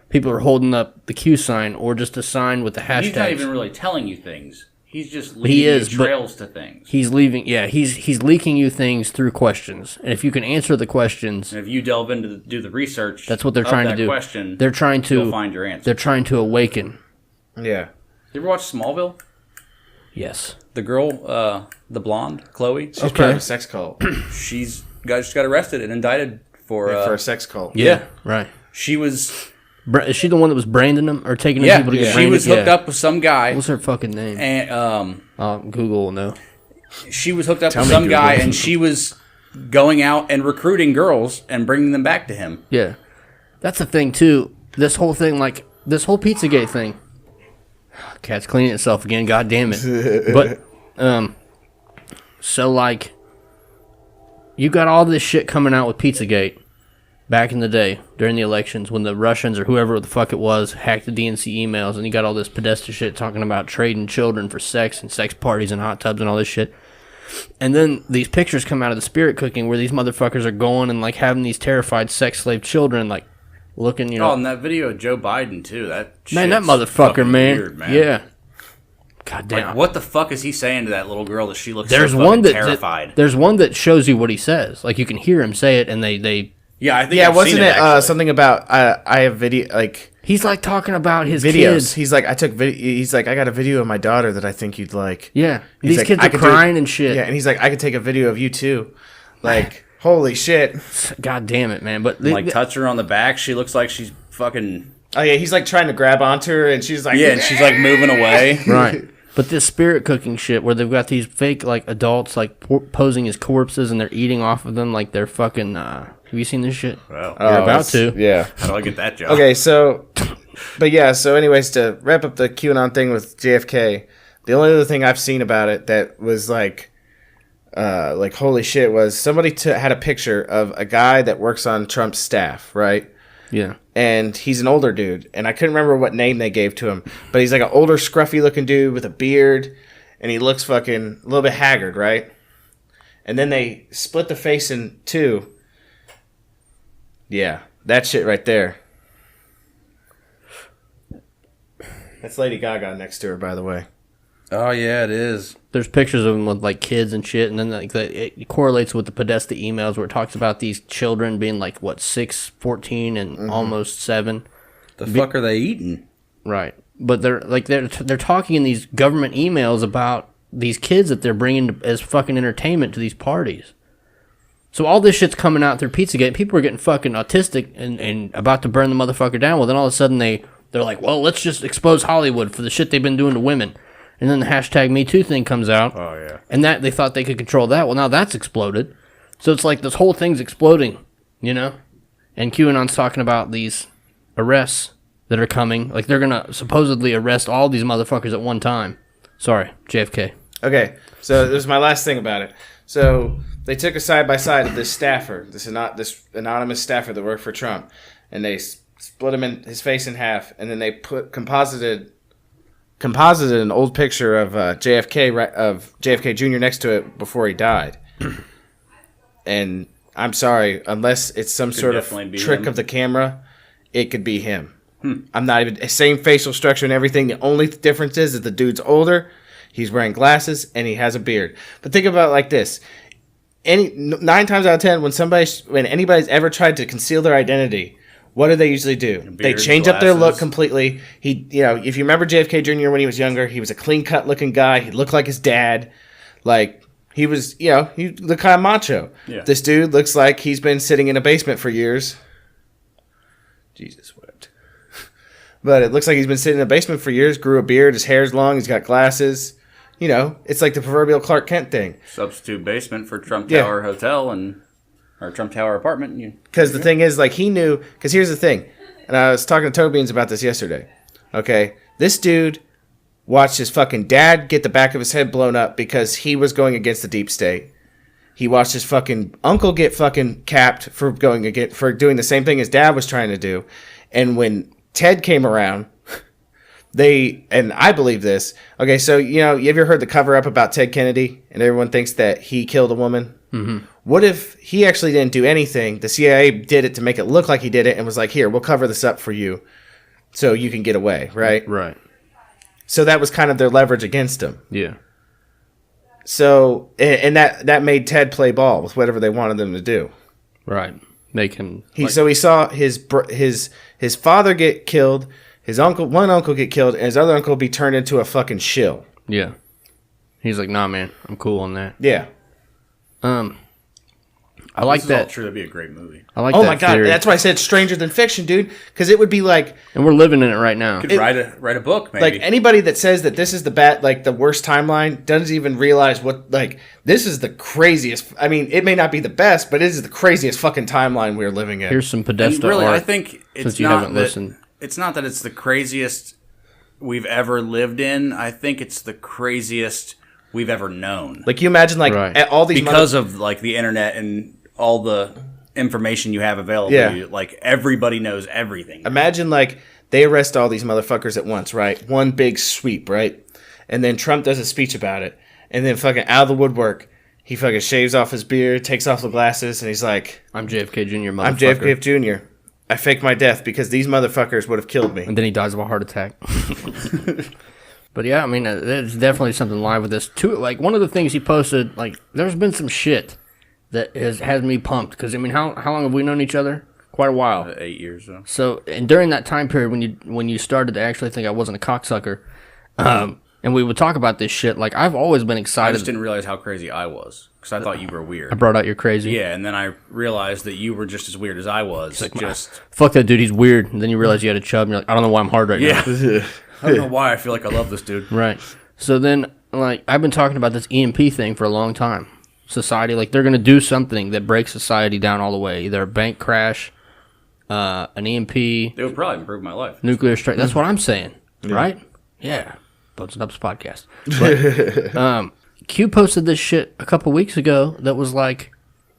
people are holding up the Q sign or just a sign with the hashtag. He's not even really telling you things. He's just leaving trails to things. He's leaving, he's leaking you things through questions. And if you can answer the questions... And if you delve into do the research that's what they're trying to do. Question, they're trying to... You'll find your answer. They're trying to awaken. Yeah. You ever watch Smallville? Yes. The girl, the blonde, Chloe? She's part of a sex cult. She just got arrested and indicted for a sex cult. Yeah, right. She was... Is she the one that was branding them or taking them people to get branded? She was hooked up with some guy. What's her fucking name? And Google will know. She was hooked up with some guy, and she was going out and recruiting girls and bringing them back to him. Yeah, that's the thing too. This whole thing, like this whole Pizzagate thing. Cat's cleaning itself again. God damn it! But so like, you got all this shit coming out with Pizzagate. Back in the day, during the elections, when the Russians or whoever the fuck it was hacked the DNC emails, and you got all this Podesta shit talking about trading children for sex and sex parties and hot tubs and all this shit. And then these pictures come out of the spirit cooking where these motherfuckers are going and like having these terrified sex slave children, like looking, you know. Oh, and that video of Joe Biden too. That motherfucker, man. Weird, man. Yeah. God damn. Like, what the fuck is he saying to that little girl that she looks there's so one that terrified? There's one that shows you what he says. Like you can hear him say it, and they Yeah, I think. Yeah, wasn't it something about I have video like he's like talking about his videos. kids. He's like he's like I got a video of my daughter that I think you'd like. Yeah, he's these like, kids are crying and shit. Yeah, and he's like I could take a video of you too. Like holy shit. God damn it, man! But touch her on the back. She looks like she's fucking. Oh yeah, he's like trying to grab onto her, and she's like and she's like moving away. Right. But this spirit cooking shit where they've got these fake like adults like posing as corpses and they're eating off of them like they're fucking. Have you seen this shit? Well, you're about to. Yeah. How do I get that job? Okay, so, but yeah, so anyways, to wrap up the QAnon thing with JFK, the only other thing I've seen about it that was like holy shit was somebody had a picture of a guy that works on Trump's staff, right? Yeah. And he's an older dude, and I couldn't remember what name they gave to him, but he's like an older, scruffy looking dude with a beard, and he looks fucking a little bit haggard, right? And then they split the face in two. Yeah, that shit right there. That's Lady Gaga next to her, by the way. Oh yeah, it is. There's pictures of them with like kids and shit, and then like it correlates with the Podesta emails where it talks about these children being like 6, 14, and almost 7. The fuck are they eating? Right. but they're talking in these government emails about these kids that they're bringing as fucking entertainment to these parties. So all this shit's coming out through Pizzagate. People are getting fucking autistic and about to burn the motherfucker down. Well, then all of a sudden they're like, well, let's just expose Hollywood for the shit they've been doing to women. And then the hashtag #MeToo thing comes out. Oh, yeah. And that they thought they could control that. Well, now that's exploded. So it's like this whole thing's exploding, you know? And QAnon's talking about these arrests that are coming. Like, they're going to supposedly arrest all these motherfuckers at one time. Sorry, JFK. Okay, so this is my last thing about it. So they took a side-by-side of this staffer, this anonymous staffer that worked for Trump, and they split his face in half, and then they composited an old picture of JFK Jr. next to it before he died. And I'm sorry, unless it's some sort of trick of the camera, it could be him. I'm not even same facial structure and everything. The only difference is that the dude's older, he's wearing glasses, and he has a beard. But think about it like this: 9 times out of 10, when anybody's ever tried to conceal their identity, what do they usually do? They change up their look completely. If you remember JFK Jr. when he was younger, he was a clean-cut looking guy. He looked like his dad. Like, he was, he looked kind of macho. Yeah. This dude looks like he's been sitting in a basement for years. Jesus wept. But it looks like he's been sitting in a basement for years, grew a beard, his hair's long, he's got glasses. It's like the proverbial Clark Kent thing. Substitute basement for Trump Tower Hotel or Trump Tower apartment. Because the thing is, like, he knew, because here's the thing, and I was talking to Tobians about this yesterday, okay? This dude watched his fucking dad get the back of his head blown up because he was going against the deep state. He watched his fucking uncle get fucking capped for doing the same thing his dad was trying to do. And when Ted came around, and I believe this, okay, so, you ever heard the cover-up about Ted Kennedy, and everyone thinks that he killed a woman? Mm-hmm. What if he actually didn't do anything? The CIA did it to make it look like he did it and was like, here, we'll cover this up for you so you can get away, right? Right. So that was kind of their leverage against him. Yeah. So, and that made Ted play ball with whatever they wanted them to do. Right. Make him... So he saw his father get killed, one uncle get killed, and his other uncle be turned into a fucking shill. Yeah. He's like, nah, man, I'm cool on that. Yeah. I like that. True, that'd be a great movie. I like that. Oh my god, that's why I said stranger than fiction, dude. Because it would be like, and we're living in it right now. You could write a book, maybe. Like anybody that says that this is the worst timeline doesn't even realize this is the craziest. I mean, it may not be the best, but it is the craziest fucking timeline we're living in. Here's some Podesta really, art. I think it's it's not that it's the craziest we've ever lived in. I think it's the craziest we've ever known. Like, you imagine, all these because of the internet and all the information you have available to you. Like, everybody knows everything. Imagine, they arrest all these motherfuckers at once, right? One big sweep, right? And then Trump does a speech about it. And then fucking out of the woodwork, he fucking shaves off his beard, takes off the glasses, and he's like, I'm JFK Jr., motherfucker. I'm JFK Jr. I faked my death because these motherfuckers would have killed me. And then he dies of a heart attack. But yeah, I mean, there's definitely something live with this. Too, one of the things he posted, there's been some shit that has me pumped. Because, I mean, how long have we known each other? Quite a while. 8 years, though. So, and during that time period when you started to actually think I wasn't a cocksucker, and we would talk about this shit, I've always been excited. I just didn't realize how crazy I was. Because I thought you were weird. I brought out your crazy. Yeah, and then I realized that you were just as weird as I was. Fuck that dude, he's weird. And then you realize you had a chub, and you're like, I don't know why I'm hard right now. I don't know why I feel like I love this dude. Right. So then, I've been talking about this EMP thing for a long time. Society, they're going to do something that breaks society down all the way. Either a bank crash, an EMP. It would probably improve my life. Nuclear strike. That's what I'm saying. Yeah. Right? Yeah. Boats and Ups podcast. But, Q posted this shit a couple weeks ago that was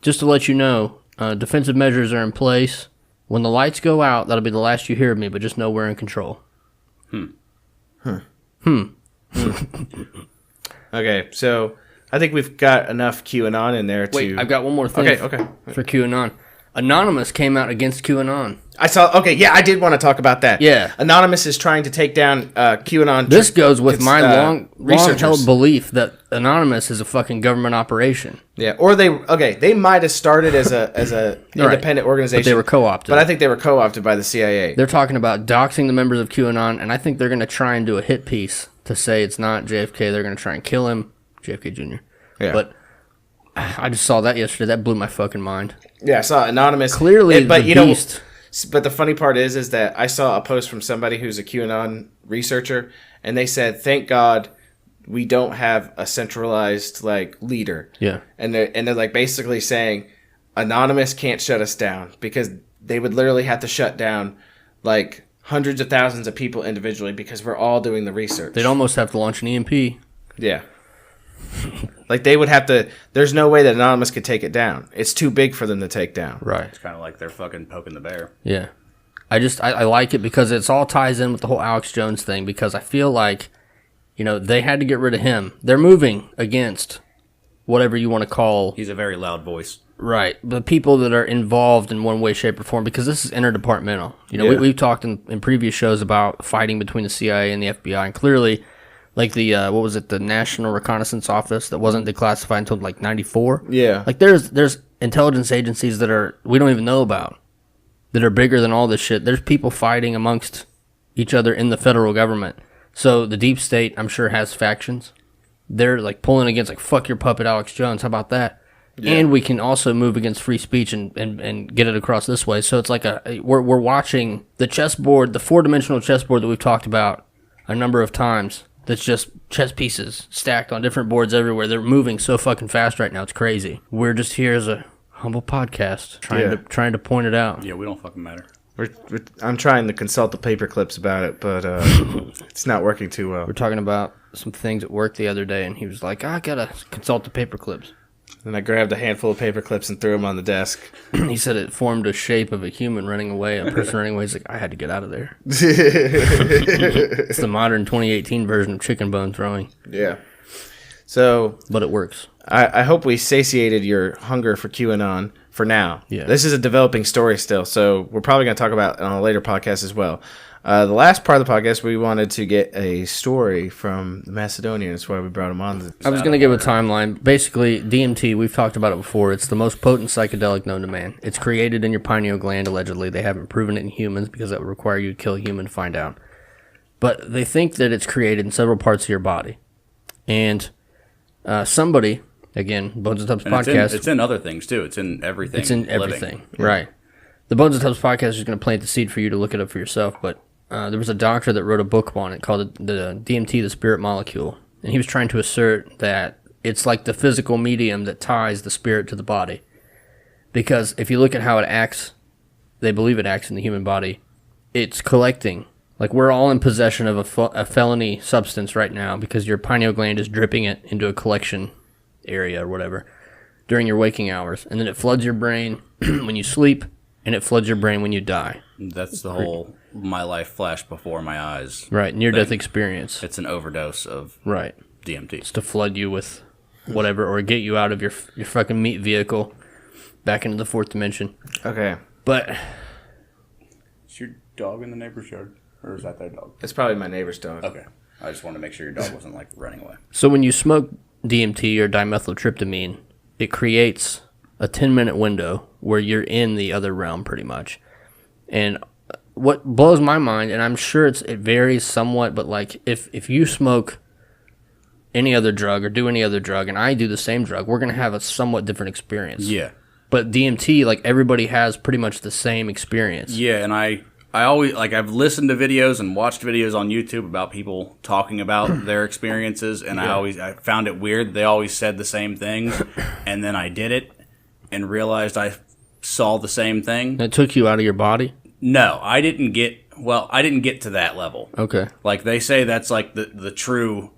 just to let you know, defensive measures are in place. When the lights go out, that'll be the last you hear of me, but just know we're in control. Okay, so I think we've got enough QAnon in there to... Wait, I've got one more thing for QAnon. Anonymous came out against QAnon. I saw. Okay, yeah, I did want to talk about that. Yeah. Anonymous is trying to take down QAnon. This goes with my long researchers. held belief that Anonymous is a fucking government operation. Yeah, or they might have started as a independent organization, but they were co-opted. But I think they were co-opted by the CIA. They're talking about doxing the members of QAnon, and I think they're going to try and do a hit piece to say it's not JFK. They're going to try and kill him, JFK Jr. Yeah. But I just saw that yesterday. That blew my fucking mind. Yeah, I saw Anonymous. Clearly, but the beast. But the funny part is that I saw a post from somebody who's a QAnon researcher, and they said, "Thank God we don't have a centralized leader." Yeah, and they're like basically saying Anonymous can't shut us down because they would literally have to shut down like hundreds of thousands of people individually because we're all doing the research. They'd almost have to launch an EMP. Yeah. Like they would have to. There's no way that Anonymous could take it down. It's too big for them to take down. Right. It's kind of like they're fucking poking the bear. Yeah. I like it because it's all ties in with the whole Alex Jones thing because I feel like, they had to get rid of him. They're moving against whatever you want to call. He's a very loud voice. Right. The people that are involved in one way, shape, or form because this is interdepartmental. We've talked in previous shows about fighting between the CIA and the FBI, and clearly, like the the National Reconnaissance Office that wasn't declassified until like 94. Yeah. Like there's intelligence agencies that we don't even know about that are bigger than all this shit. There's people fighting amongst each other in the federal government. So the deep state, I'm sure, has factions. They're like pulling against like fuck your puppet Alex Jones. How about that? Yeah. And we can also move against free speech and get it across this way. So it's like we're watching the chessboard, the 4-dimensional chessboard that we've talked about a number of times. That's just chess pieces stacked on different boards everywhere. They're moving so fucking fast right now. It's crazy. We're just here as a humble podcast trying to point it out. Yeah, we don't fucking matter. I'm trying to consult the paper clips about it, but it's not working too well. We're talking about some things at work the other day, and he was like, I gotta consult the paper clips. Then I grabbed a handful of paper clips and threw them on the desk. He said it formed a shape of a human running away, a person running away. He's like, I had to get out of there. It's the modern 2018 version of chicken bone throwing. Yeah. So, but it works. I hope we satiated your hunger for QAnon for now. Yeah. This is a developing story still, so we're probably going to talk about it on a later podcast as well. The last part of the podcast, we wanted to get a story from the Macedonian. That's why we brought him on. I was going to give a timeline. Basically, DMT, we've talked about it before. It's the most potent psychedelic known to man. It's created in your pineal gland, allegedly. They haven't proven it in humans because that would require you to kill a human to find out. But they think that it's created in several parts of your body. And somebody, again, Bones and Tubs podcast. It's in other things, too. It's in everything. It's in everything, right. The Bones and Tubs podcast is going to plant the seed for you to look it up for yourself, but there was a doctor that wrote a book on it called the DMT, the Spirit Molecule, and he was trying to assert that it's like the physical medium that ties the spirit to the body. Because if you look at how it acts, they believe it acts in the human body, it's collecting. Like we're all in possession of a felony substance right now because your pineal gland is dripping it into a collection area or whatever during your waking hours. And then it floods your brain when you sleep, and it floods your brain when you die. That's the whole my life flashed before my eyes. Right, near-death experience. It's an overdose of DMT. It's to flood you with whatever or get you out of your fucking meat vehicle back into the fourth dimension. Okay. But is your dog in the neighbor's yard? Or is that their dog? It's probably my neighbor's dog. Okay. I just wanted to make sure your dog wasn't running away. So when you smoke DMT or dimethyltryptamine, it creates a 10-minute window where you're in the other realm pretty much. And what blows my mind, and I'm sure it varies somewhat, but if you smoke any other drug or do any other drug and I do the same drug, we're going to have a somewhat different experience. Yeah. But DMT, everybody has pretty much the same experience. Yeah, and I always, I've listened to videos and watched videos on YouTube about people talking about their experiences, and I found it weird. They always said the same things, and then I did it and realized I saw the same thing. It took you out of your body? No, I didn't get to that level. Okay. They say that's the true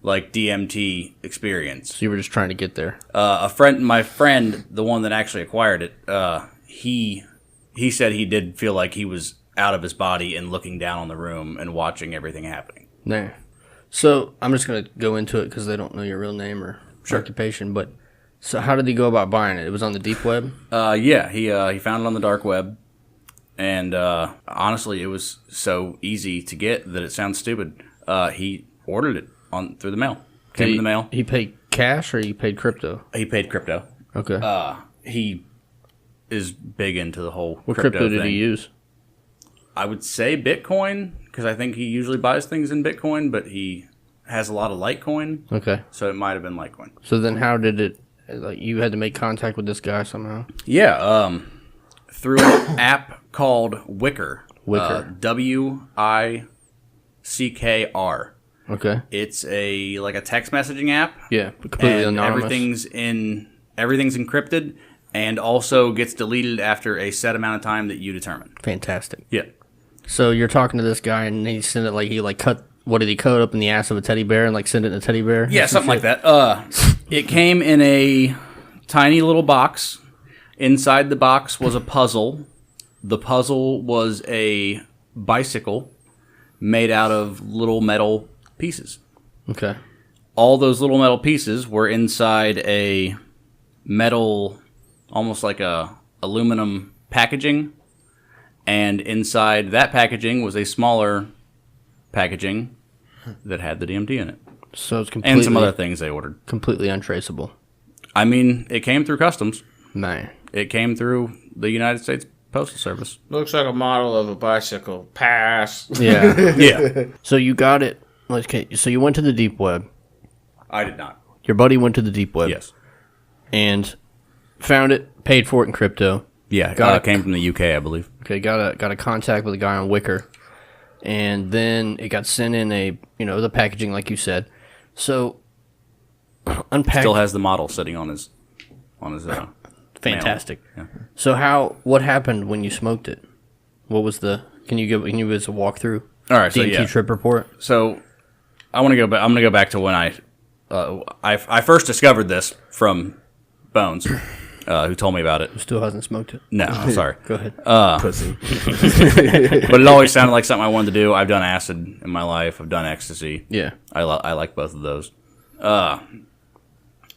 DMT experience. So you were just trying to get there. My friend, the one that actually acquired it, he said he did feel like he was out of his body and looking down on the room and watching everything happening. There. So I'm just going to go into it because they don't know your real name or occupation, but So how did he go about buying it? It was on the deep web? Yeah, he found it on the dark web, and honestly, it was so easy to get that it sounds stupid. He ordered it through the mail. Came in the mail. He paid cash or he paid crypto? He paid crypto. Okay. He is big into the whole What crypto did thing. he use? I would say Bitcoin, because I think he usually buys things in Bitcoin, but he has a lot of Litecoin, Okay. so it might have been Litecoin. So then how did it, like, you had to make contact with this guy somehow? Yeah, through an app called Wicker. Wicker. WICKR. Okay. It's a text messaging app. Yeah, completely and anonymous. everything's encrypted and also gets deleted after a set amount of time that you determine. Fantastic. Yeah. So you're talking to this guy and he sent it cut, what did he cut up in the ass of a teddy bear and send it in a teddy bear? Yeah, something like that. It came in a tiny little box. Inside the box was a puzzle. The puzzle was a bicycle made out of little metal pieces. Okay. All those little metal pieces were inside a metal, almost like a aluminum packaging. And inside that packaging was a smaller packaging that had the DMT in it. So it's completely... And some other things they ordered. Completely untraceable. I mean, it came through customs. Man. It came through the United States Postal Service. Looks like a model of a bicycle. Pass. Yeah. Yeah. So you got it. Okay, so you went to the deep web. I did not. Your buddy went to the deep web. Yes. And found it, paid for it in crypto. Yeah, it came from the UK, I believe. Okay, got a contact with a guy on Wicker. And then it got sent in the packaging like you said. So unpack. Still has the model sitting on his fantastic. Yeah. So what happened when you smoked it? What was can you give us a walkthrough? All right, DMT trip report. So I want to go back. I'm going to go back to when I first discovered this from Bones, who told me about it. Who still hasn't smoked it? No, sorry. Go ahead. Pussy. But it always sounded like something I wanted to do. I've done acid in my life. I've done ecstasy. Yeah. I like both of those.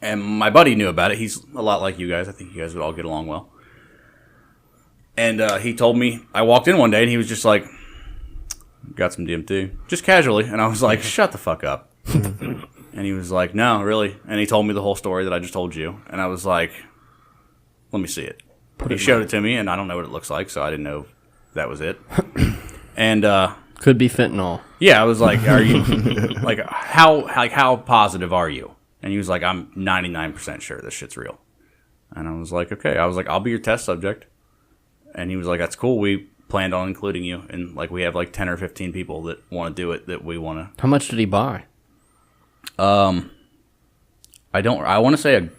And my buddy knew about it. He's a lot like you guys. I think you guys would all get along well. And he told me, I walked in one day and he was just like, got some DMT. Just casually. And I was like, shut the fuck up. And he was like, no, really. And he told me the whole story that I just told you. And I was like, let me see it. He showed it to me and I don't know what it looks like, so I didn't know if that was it. And could be fentanyl. yeah, I was like, are you how positive are you? And he was like, I'm 99% sure this shit's real. And I was like, okay. I was like, I'll be your test subject. And he was like, that's cool. We planned on including you. And we have 10 or 15 people that want to do it that we want to. How much did he buy? I want to say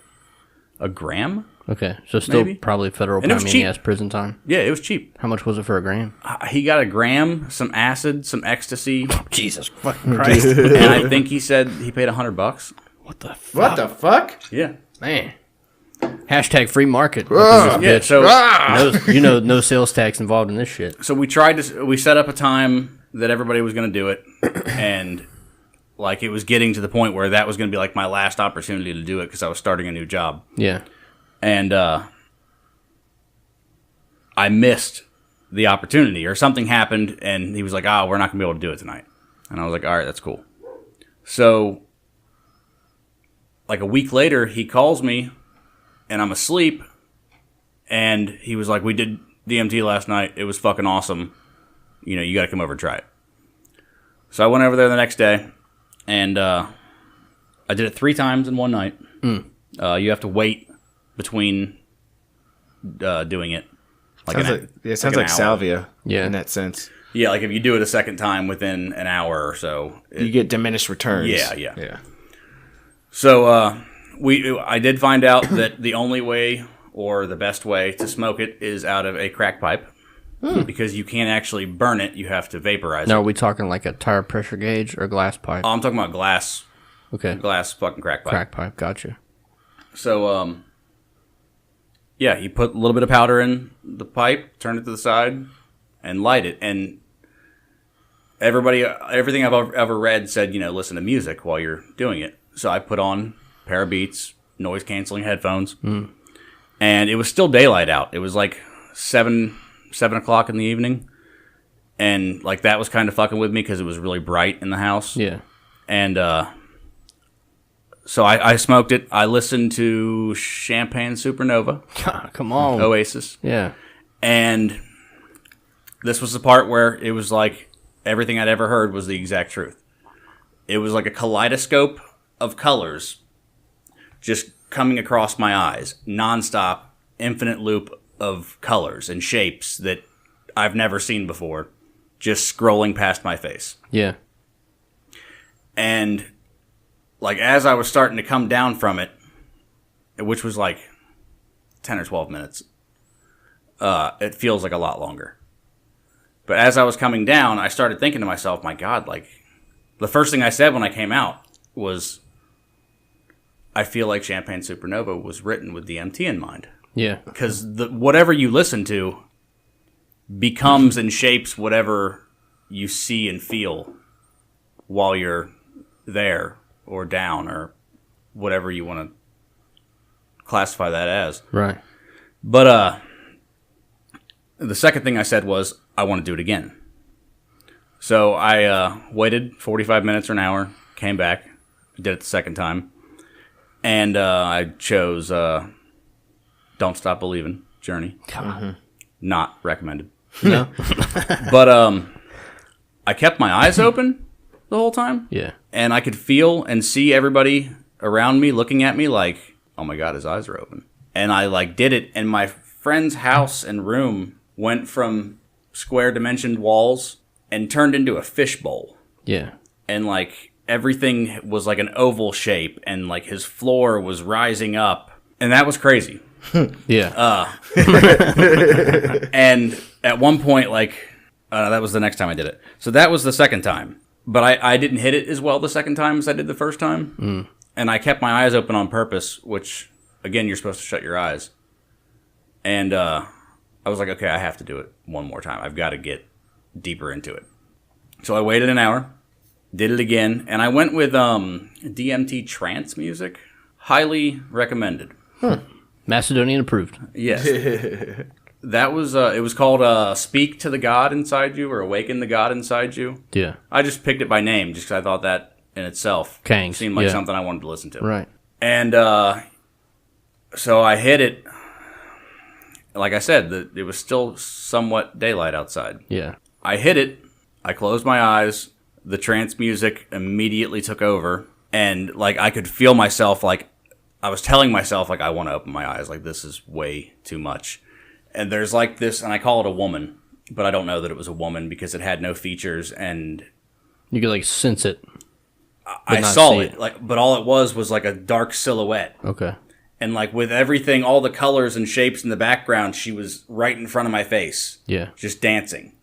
a gram. Okay. So still Maybe. probably federal And it was pain in cheap. the ass prison time. Yeah, it was cheap. How much was it for a gram? He got a gram, some acid, some ecstasy. Jesus fucking Christ. And I think he said he paid $100. What the fuck? What the fuck? Yeah. Man. Hashtag free market. Yeah, so No sales tax involved in this shit. So we set up a time that everybody was going to do it, and it was getting to the point where that was going to be my last opportunity to do it because I was starting a new job. Yeah. And I missed the opportunity, or something happened, and he was like, we're not going to be able to do it tonight. And I was like, all right, that's cool. So a week later, he calls me, and I'm asleep, and he was like, we did DMT last night. It was fucking awesome. You got to come over and try it. So I went over there the next day, and I did it 3 times in one night. You have to wait between doing it. It sounds like salvia in that sense. Yeah, if you do it a second time within an hour or so. You get diminished returns. Yeah. So I did find out that the only way or the best way to smoke it is out of a crack pipe. Because you can't actually burn it, you have to vaporize Now, it. are we talking a tire pressure gauge or glass pipe? I'm talking about glass fucking crack pipe. Crack pipe, gotcha. So, you put a little bit of powder in the pipe, turn it to the side, and light it. And everything I've ever read said, listen to music while you're doing it. So I put on a pair of Beats, noise canceling headphones, and it was still daylight out. It was like 7 o'clock in the evening, and like that was kind of fucking with me because it was really bright in the house. Yeah, and so I smoked it. I listened to Champagne Supernova, come on, Oasis. Yeah, and this was the part where it was like everything I'd ever heard was the exact truth. It was like a kaleidoscope of colors just coming across my eyes, nonstop, infinite loop of colors and shapes that I've never seen before, just scrolling past my face. Yeah. And like as I was starting to come down from it, which was like 10 or 12 minutes, it feels like a lot longer. But as I was coming down, I started thinking to myself, my God, like the first thing I said when I came out was, I feel like Champagne Supernova was written with DMT in mind. Yeah. Because whatever you listen to becomes and shapes whatever you see and feel while you're there or down or whatever you want to classify that as. Right. But the second thing I said was, I want to do it again. So I waited 45 minutes or an hour, came back, did it the second time, and I chose Don't Stop Believin', Journey. Not recommended. No. But I kept my eyes open the whole time. Yeah. And I could feel and see everybody around me looking at me like, oh my God, his eyes are open. And I like did it, and my friend's house and room went from square dimensioned walls and turned into a fishbowl. Yeah. And like everything was like an oval shape, and like his floor was rising up, and that was crazy. Yeah. And at one point, like that was the next time I did it. So that was the second time, but I didn't hit it as well the second time as I did the first time. And I kept my eyes open on purpose, which again, you're supposed to shut your eyes. And I was like, okay, I have to do it one more time. I've got to get deeper into it. So I waited an hour, did it again, and I went with DMT trance music. Highly recommended. Macedonian approved. Yes. That was, it was called Speak to the God Inside You, or Awaken the God Inside You. Yeah. I just picked it by name just because I thought that in itself Kangs, seemed like yeah. something I wanted to listen to. Right. And so I hit it. Like I said, it was still somewhat daylight outside. Yeah. I hit it. I closed my eyes. The trance music immediately took over. And like I could feel myself, like I was telling myself, like, I want to open my eyes. Like, this is way too much. And there's like this, and I call it a woman, but I don't know that it was a woman because it had no features. And you could like sense it. I saw it, like, but all it was like a dark silhouette. Okay. And like with everything, all the colors and shapes in the background, she was right in front of my face. Yeah. Just dancing.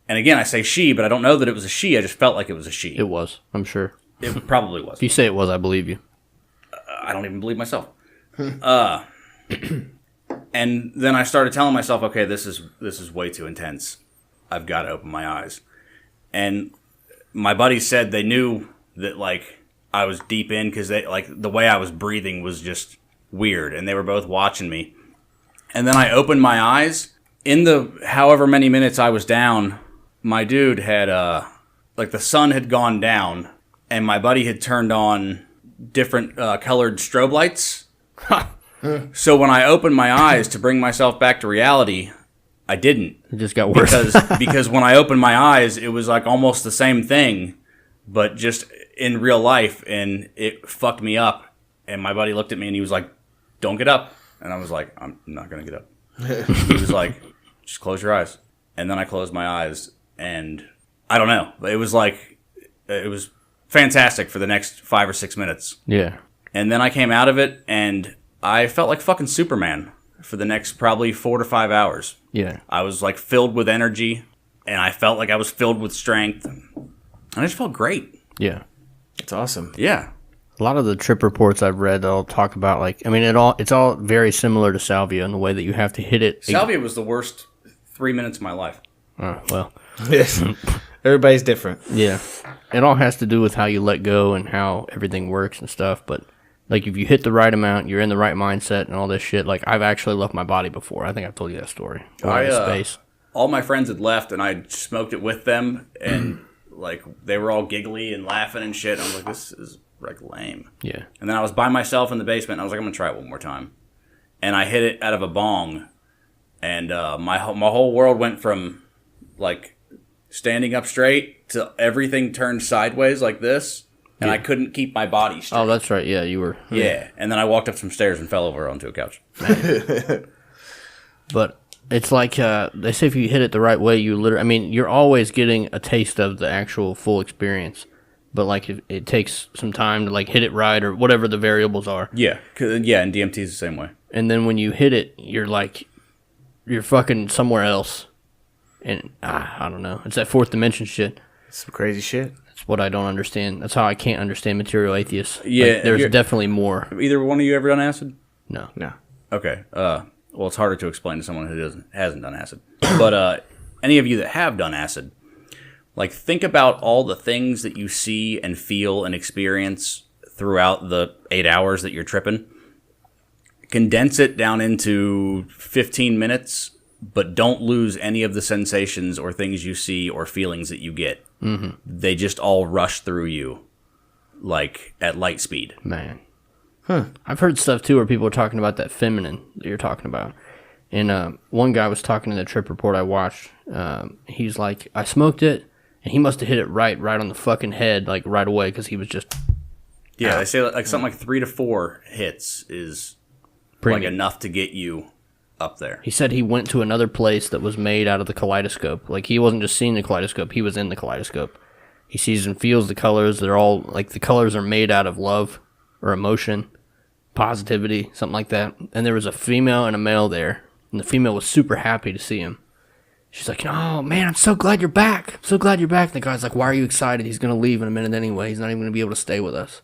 And again, I say she, but I don't know that it was a she. I just felt like it was a she. It was, I'm sure. It probably was. If you say it was, I believe you. I don't even believe myself. And then I started telling myself, okay, this is way too intense. I've got to open my eyes. And my buddies said they knew that like I was deep in because they like the way I was breathing was just weird, and they were both watching me. And then I opened my eyes. In the however many minutes I was down, my dude had like the sun had gone down, and my buddy had turned on different colored strobe lights. So when I opened my eyes to bring myself back to reality, I didn't. It just got worse. Because when I opened my eyes, it was like almost the same thing, but just in real life, and it fucked me up. And my buddy looked at me and he was like, "Don't get up." And I was like, "I'm not going to get up." He was like, "Just close your eyes." And then I closed my eyes, and I don't know. It was like, it was fantastic for the next 5 or 6 minutes. Yeah. And then I came out of it, and I felt like fucking Superman for the next probably 4 to 5 hours. Yeah. I was like filled with energy, and I felt like I was filled with strength. And I just felt great. Yeah. It's awesome. Yeah. A lot of the trip reports I've read, they'll talk about like, I mean, it's all very similar to salvia in the way that you have to hit it. Salvia was the worst 3 minutes of my life. Well. Yes. Everybody's different. Yeah. It all has to do with how you let go and how everything works and stuff. But Like, if you hit the right amount, you're in the right mindset and all this shit. Like, I've actually left my body before. I think I've told you that story. Space. All my friends had left, and I smoked it with them, and like they were all giggly and laughing and shit. And I was like, this is like lame. Yeah. And then I was by myself in the basement, and I was like, I'm gonna try it one more time. And I hit it out of a bong, and my whole world went from like standing up straight to everything turned sideways like this. And I couldn't keep my body straight. Oh, that's right. Yeah, you were. Yeah. And then I walked up some stairs and fell over onto a couch. But it's like they say if you hit it the right way, you're always getting a taste of the actual full experience. But like it takes some time to like hit it right or whatever the variables are. Yeah. Yeah, and DMT is the same way. And then when you hit it, you're fucking somewhere else. And I don't know. It's that fourth dimension shit. Some crazy shit. That's what I don't understand. That's how I can't understand material atheists. Yeah, like, there's definitely more. Have either one of you ever done acid? No. Okay. Well, it's harder to explain to someone who hasn't done acid. But any of you that have done acid, like think about all the things that you see and feel and experience throughout the 8 hours that you're tripping. Condense it down into 15 minutes, but don't lose any of the sensations or things you see or feelings that you get. Mm-hmm. They just all rush through you, like at light speed. Man. Huh. I've heard stuff, too, where people are talking about that feminine that you're talking about. And one guy was talking in the trip report I watched. He's like, I smoked it, and he must have hit it right on the fucking head, like right away, because he was just... Yeah, they say like something like 3 to 4 hits is like enough to get you up there. He said he went to another place that was made out of the kaleidoscope. Like, he wasn't just seeing the kaleidoscope, he was in the kaleidoscope. He sees and feels the colors. They're all, like, the colors are made out of love or emotion, positivity, something like that. And there was a female and a male there, and the female was super happy to see him. She's like, oh, man, I'm so glad you're back. I'm so glad you're back. And the guy's like, why are you excited? He's going to leave in a minute anyway. He's not even going to be able to stay with us.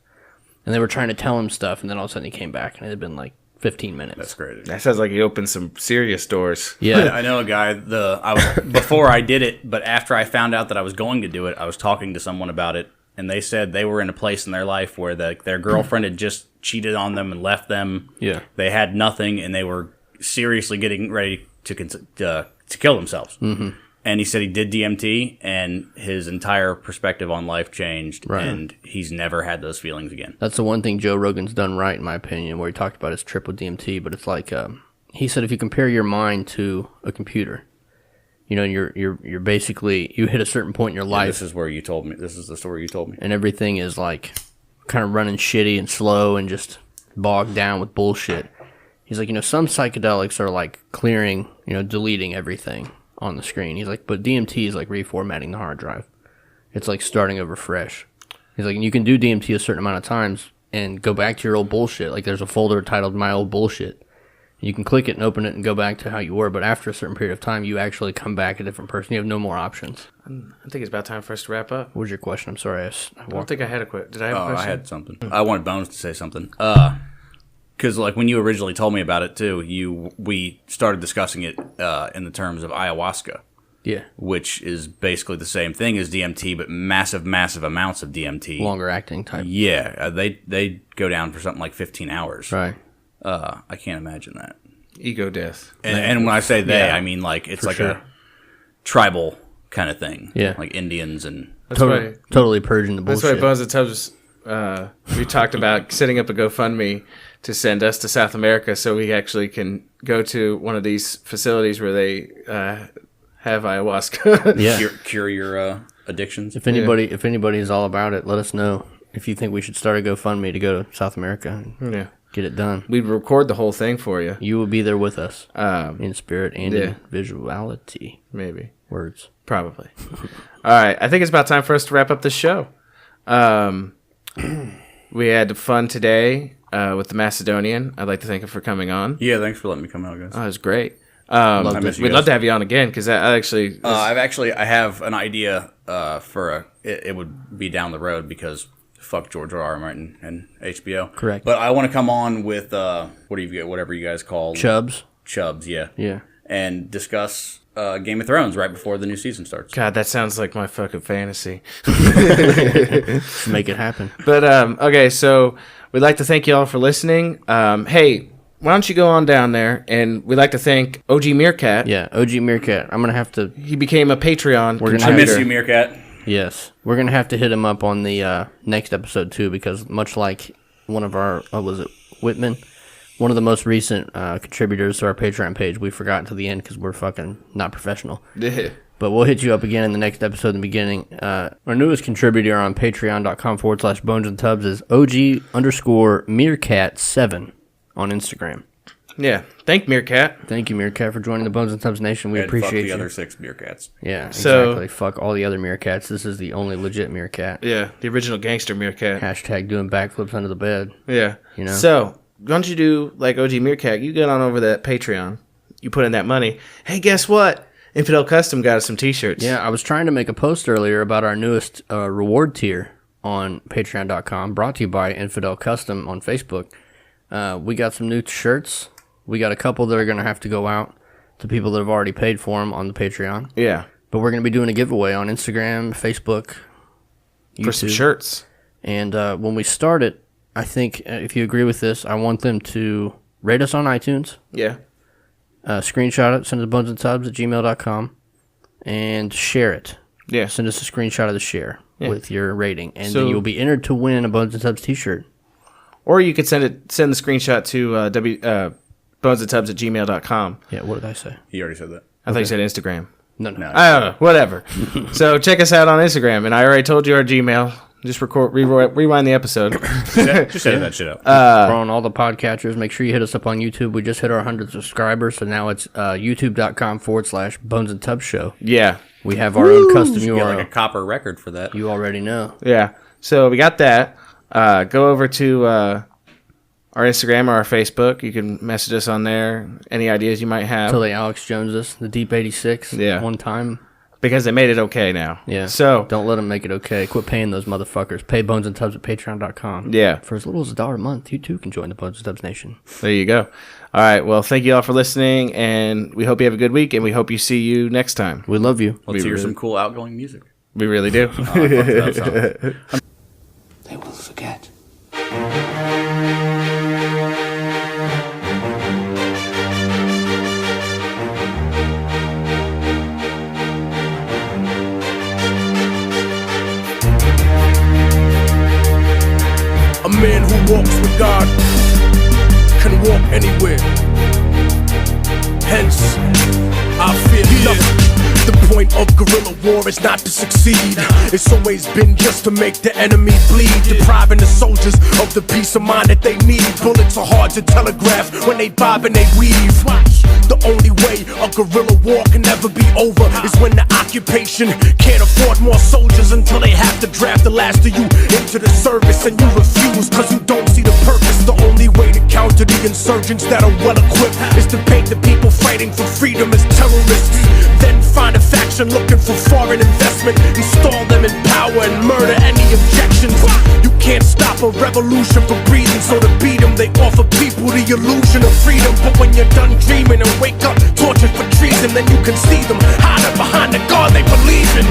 And they were trying to tell him stuff, and then all of a sudden he came back, and it had been, like, 15 minutes. That's great. That sounds like he opened some serious doors. Yeah. I know a guy, before I did it, but after I found out that I was going to do it, I was talking to someone about it, and they said they were in a place in their life where their girlfriend had just cheated on them and left them. Yeah. They had nothing, and they were seriously getting ready to kill themselves. Mm-hmm. And he said he did DMT, and his entire perspective on life changed, and he's never had those feelings again. That's the one thing Joe Rogan's done right, in my opinion, where he talked about his trip with DMT. But it's like he said, if you compare your mind to a computer, you know, you're basically, you hit a certain point in your life. This is where you told me. This is the story you told me. And everything is like kind of running shitty and slow and just bogged down with bullshit. He's like, you know, some psychedelics are like clearing, you know, deleting everything on the screen. He's like, but DMT is like reformatting the hard drive. It's like starting over fresh. He's like, and you can do DMT a certain amount of times and go back to your old bullshit. Like, there's a folder titled My Old Bullshit. You can click it and open it and go back to how you were, but after a certain period of time, you actually come back a different person. You have no more options. I think it's about time for us to wrap up. What was your question? I'm sorry. I don't think I had a question. Did I have a question? I had something. I wanted Bones to say something. Because like when you originally told me about it too, we started discussing it in the terms of ayahuasca. Yeah. Which is basically the same thing as DMT, but massive amounts of DMT. Longer acting type. Yeah. They go down for something like 15 hours. Right. I can't imagine that. Ego death. And when I say they, I mean like it's like a tribal kind of thing. Yeah. Like Indians and... Totally purging the bullshit. That's why Bones and Tubbs, we talked about setting up a GoFundMe to send us to South America so we actually can go to one of these facilities where they have ayahuasca. Yeah. Cure your addictions. If anybody is all about it, let us know if you think we should start a GoFundMe to go to South America and get it done. We'd record the whole thing for you. You will be there with us in spirit and in visuality. Maybe. Words. Probably. All right. I think it's about time for us to wrap up the show. We had fun today with the Macedonian. I'd like to thank him for coming on. Yeah, thanks for letting me come out, guys. Oh, it was great. We'd love to have you on again because I have an idea for it would be down the road because fuck George R. R. Martin and HBO. Correct. But I want to come on with whatever you guys call Chubs. Chubs, yeah. Yeah. And discuss Game of Thrones right before the new season starts. God, that sounds like my fucking fantasy. Make it happen. But okay, so we'd like to thank you all for listening. Hey, why don't you go on down there? And we'd like to thank OG Meerkat. Yeah, OG Meerkat. I'm gonna have to. He became a Patreon contributor. I miss you, Meerkat. Yes, we're gonna have to hit him up on the next episode too, because much like one of our, was it Whitman, one of the most recent contributors to our Patreon page, we forgot until the end because we're fucking not professional. But we'll hit you up again in the next episode in the beginning. Our newest contributor on patreon.com/Bones and Tubs is OG_Meerkat7 on Instagram. Yeah. Thank Meerkat. Thank you, Meerkat, for joining the Bones and Tubs Nation. We appreciate fuck the you. other 6 Meerkats. Yeah, So- exactly. Fuck all the other Meerkats. This is the only legit Meerkat. Yeah, the original gangster Meerkat. Hashtag doing backflips under the bed. Yeah. You know? So, why don't you do like OG Meerkat? You get on over that Patreon. You put in that money. Hey, guess what? Infidel Custom got us some t-shirts. Yeah, I was trying to make a post earlier about our newest reward tier on patreon.com, brought to you by Infidel Custom on Facebook. We got some new shirts. We got a couple that are going to have to go out to people that have already paid for them on the Patreon. Yeah. But we're going to be doing a giveaway on Instagram, Facebook, YouTube. For some shirts. And when we start it, I think, if you agree with this, I want them to rate us on iTunes, Yeah. screenshot it, send it to bonesandtubs@gmail.com, and share it. Yeah. Send us a screenshot of the share with your rating, and So- then you'll be entered to win a Bones and Tubs t-shirt. Or you could send the screenshot to bonesandtubs@gmail.com. Yeah, what did I say? He already said that. I thought you said Instagram. No. I don't know. Whatever. So check us out on Instagram. And I already told you our Gmail. Just rewind the episode. Just say that shit out. We're on all the podcatchers. Make sure you hit us up on YouTube. We just hit our 100 subscribers, so now it's youtube.com/Bones and Tubs Show. Yeah. We have our own custom You get URL. like a copper record for that. You already know. Yeah. So we got that. Go over to our Instagram or our Facebook. You can message us on there. Any ideas you might have. Till they Alex Joneses, the Deep 86, Yeah. one time. Because they made it okay now. Yeah. So, Don't let them make it okay. Quit paying those motherfuckers. Pay Bones and Tubs at patreon.com. yeah. For as little as $1 a month, you too can join the Bones and Tubs Nation. There you go. All right. Well, thank you all for listening. And we hope you have a good week. And we hope you see you next time. We love you. Let's hear some cool outgoing music. We really do. Oh, I fucked that song. They will forget. A man who walks with God can walk anywhere. Hence, I fear nothing. The point of guerrilla war is not to succeed. It's always been just to make the enemy bleed, depriving the soldiers of the peace of mind that they need. Bullets are hard to telegraph when they bob and they weave. The only way a guerrilla war can never be over is when the occupation can't afford more soldiers until they have to draft the last of you into the service, and you refuse cause you don't see the purpose. The only way to counter the insurgents that are well equipped is to paint the people fighting for freedom as terrorists. Then find a faction looking for foreign investment, install them in power and murder any objections. You can't stop a revolution for breathing, so to beat them they offer people the illusion of freedom. But when you're done dreaming and wake up tortured for treason, then you can see them hiding behind the God they believe in.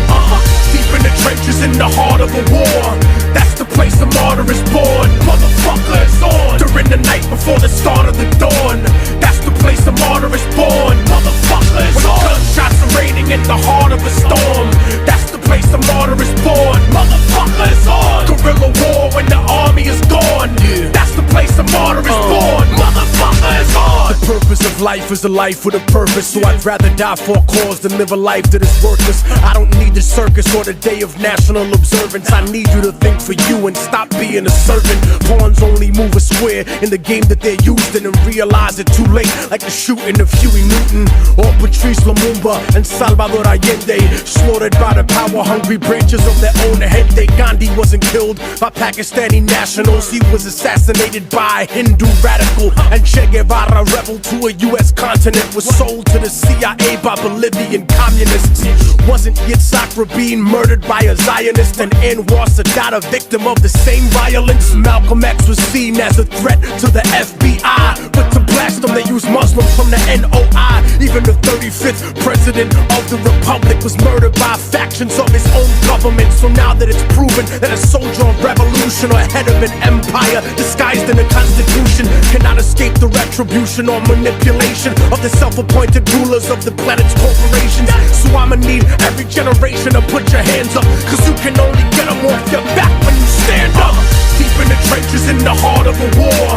Deep in the trenches in the heart of a war, that's the place the martyr is born. Motherfucker, it's on during the night before the start of the dawn. That's the place the martyr is born. Motherfucker, it's on. Gunshots are raining in the heart of a storm. That's the place the martyr is born. Motherfucker, it's on. Guerrilla war when the army is gone. That's the place the martyr is born. Motherfucker, it's on. The purpose of life is a life with a purpose, so I'd rather die for a cause than live a life that is worthless. I don't need the circus or the day of national observance. I need you to think for you and stop being a servant. Pawns only move a square in the game that they're used in, and realize it too late, like the shooting of Huey Newton or Patrice Lumumba and Salvador Allende, slaughtered by the power-hungry branches of their own gente. Gandhi wasn't killed by Pakistani nationals, he was assassinated by a Hindu radical. And Che Guevara rebel to a U.S. continent was sold to the CIA by Bolivian communists. Wasn't Yitzhak Rabin murdered by a Zionist, and Anwar Sadat a victim of the same violence? Malcolm X was seen as a threat to the FBI, but to blast them they used Muslims from the NOI. Even the 35th president of the republic was murdered by factions of his own government. So now that it's proven that a soldier of revolution or head of an empire disguised in a constitution cannot escape the retribution or manipulation of the self-appointed rulers of the planet's corporations, so I'ma need every generation to put your hands up, cause you can only get them off your back when you stand up. Deep in the trenches in the heart of a war,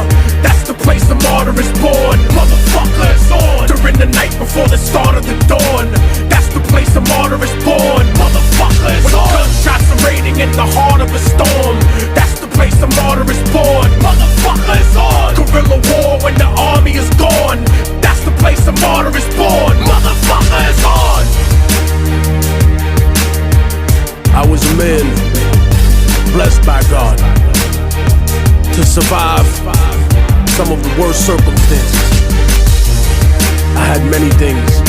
that's the place the martyr is born. Motherfucker, it's on during the night before the start of the dawn. That's the place the martyr is born. Motherfucker, it's on when gunshots are raining in the heart of a storm. That's the place the martyr is born. Motherfucker, it's on guerrilla war when the army is gone. That's the place the martyr is born. Motherfucker, it's on. I was a man blessed by God to survive some of the worst circumstances. I had many things: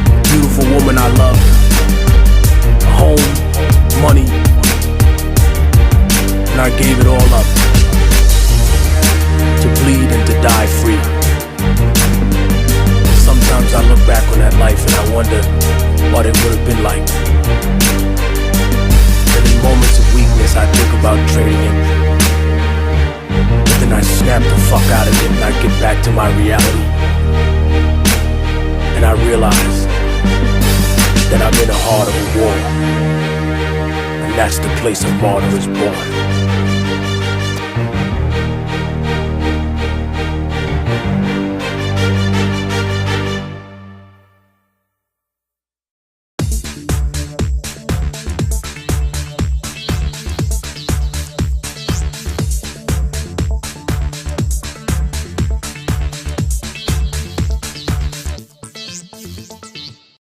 a beautiful woman I loved, a home, money, and I gave it all up to bleed and to die free. Sometimes I look back on that life and I wonder what it would have been like. And in moments of weakness I think about trading it, but then I snap the fuck out of it and I get back to my reality. And I realize that I'm in the heart of a war, and that's the place a martyr is born.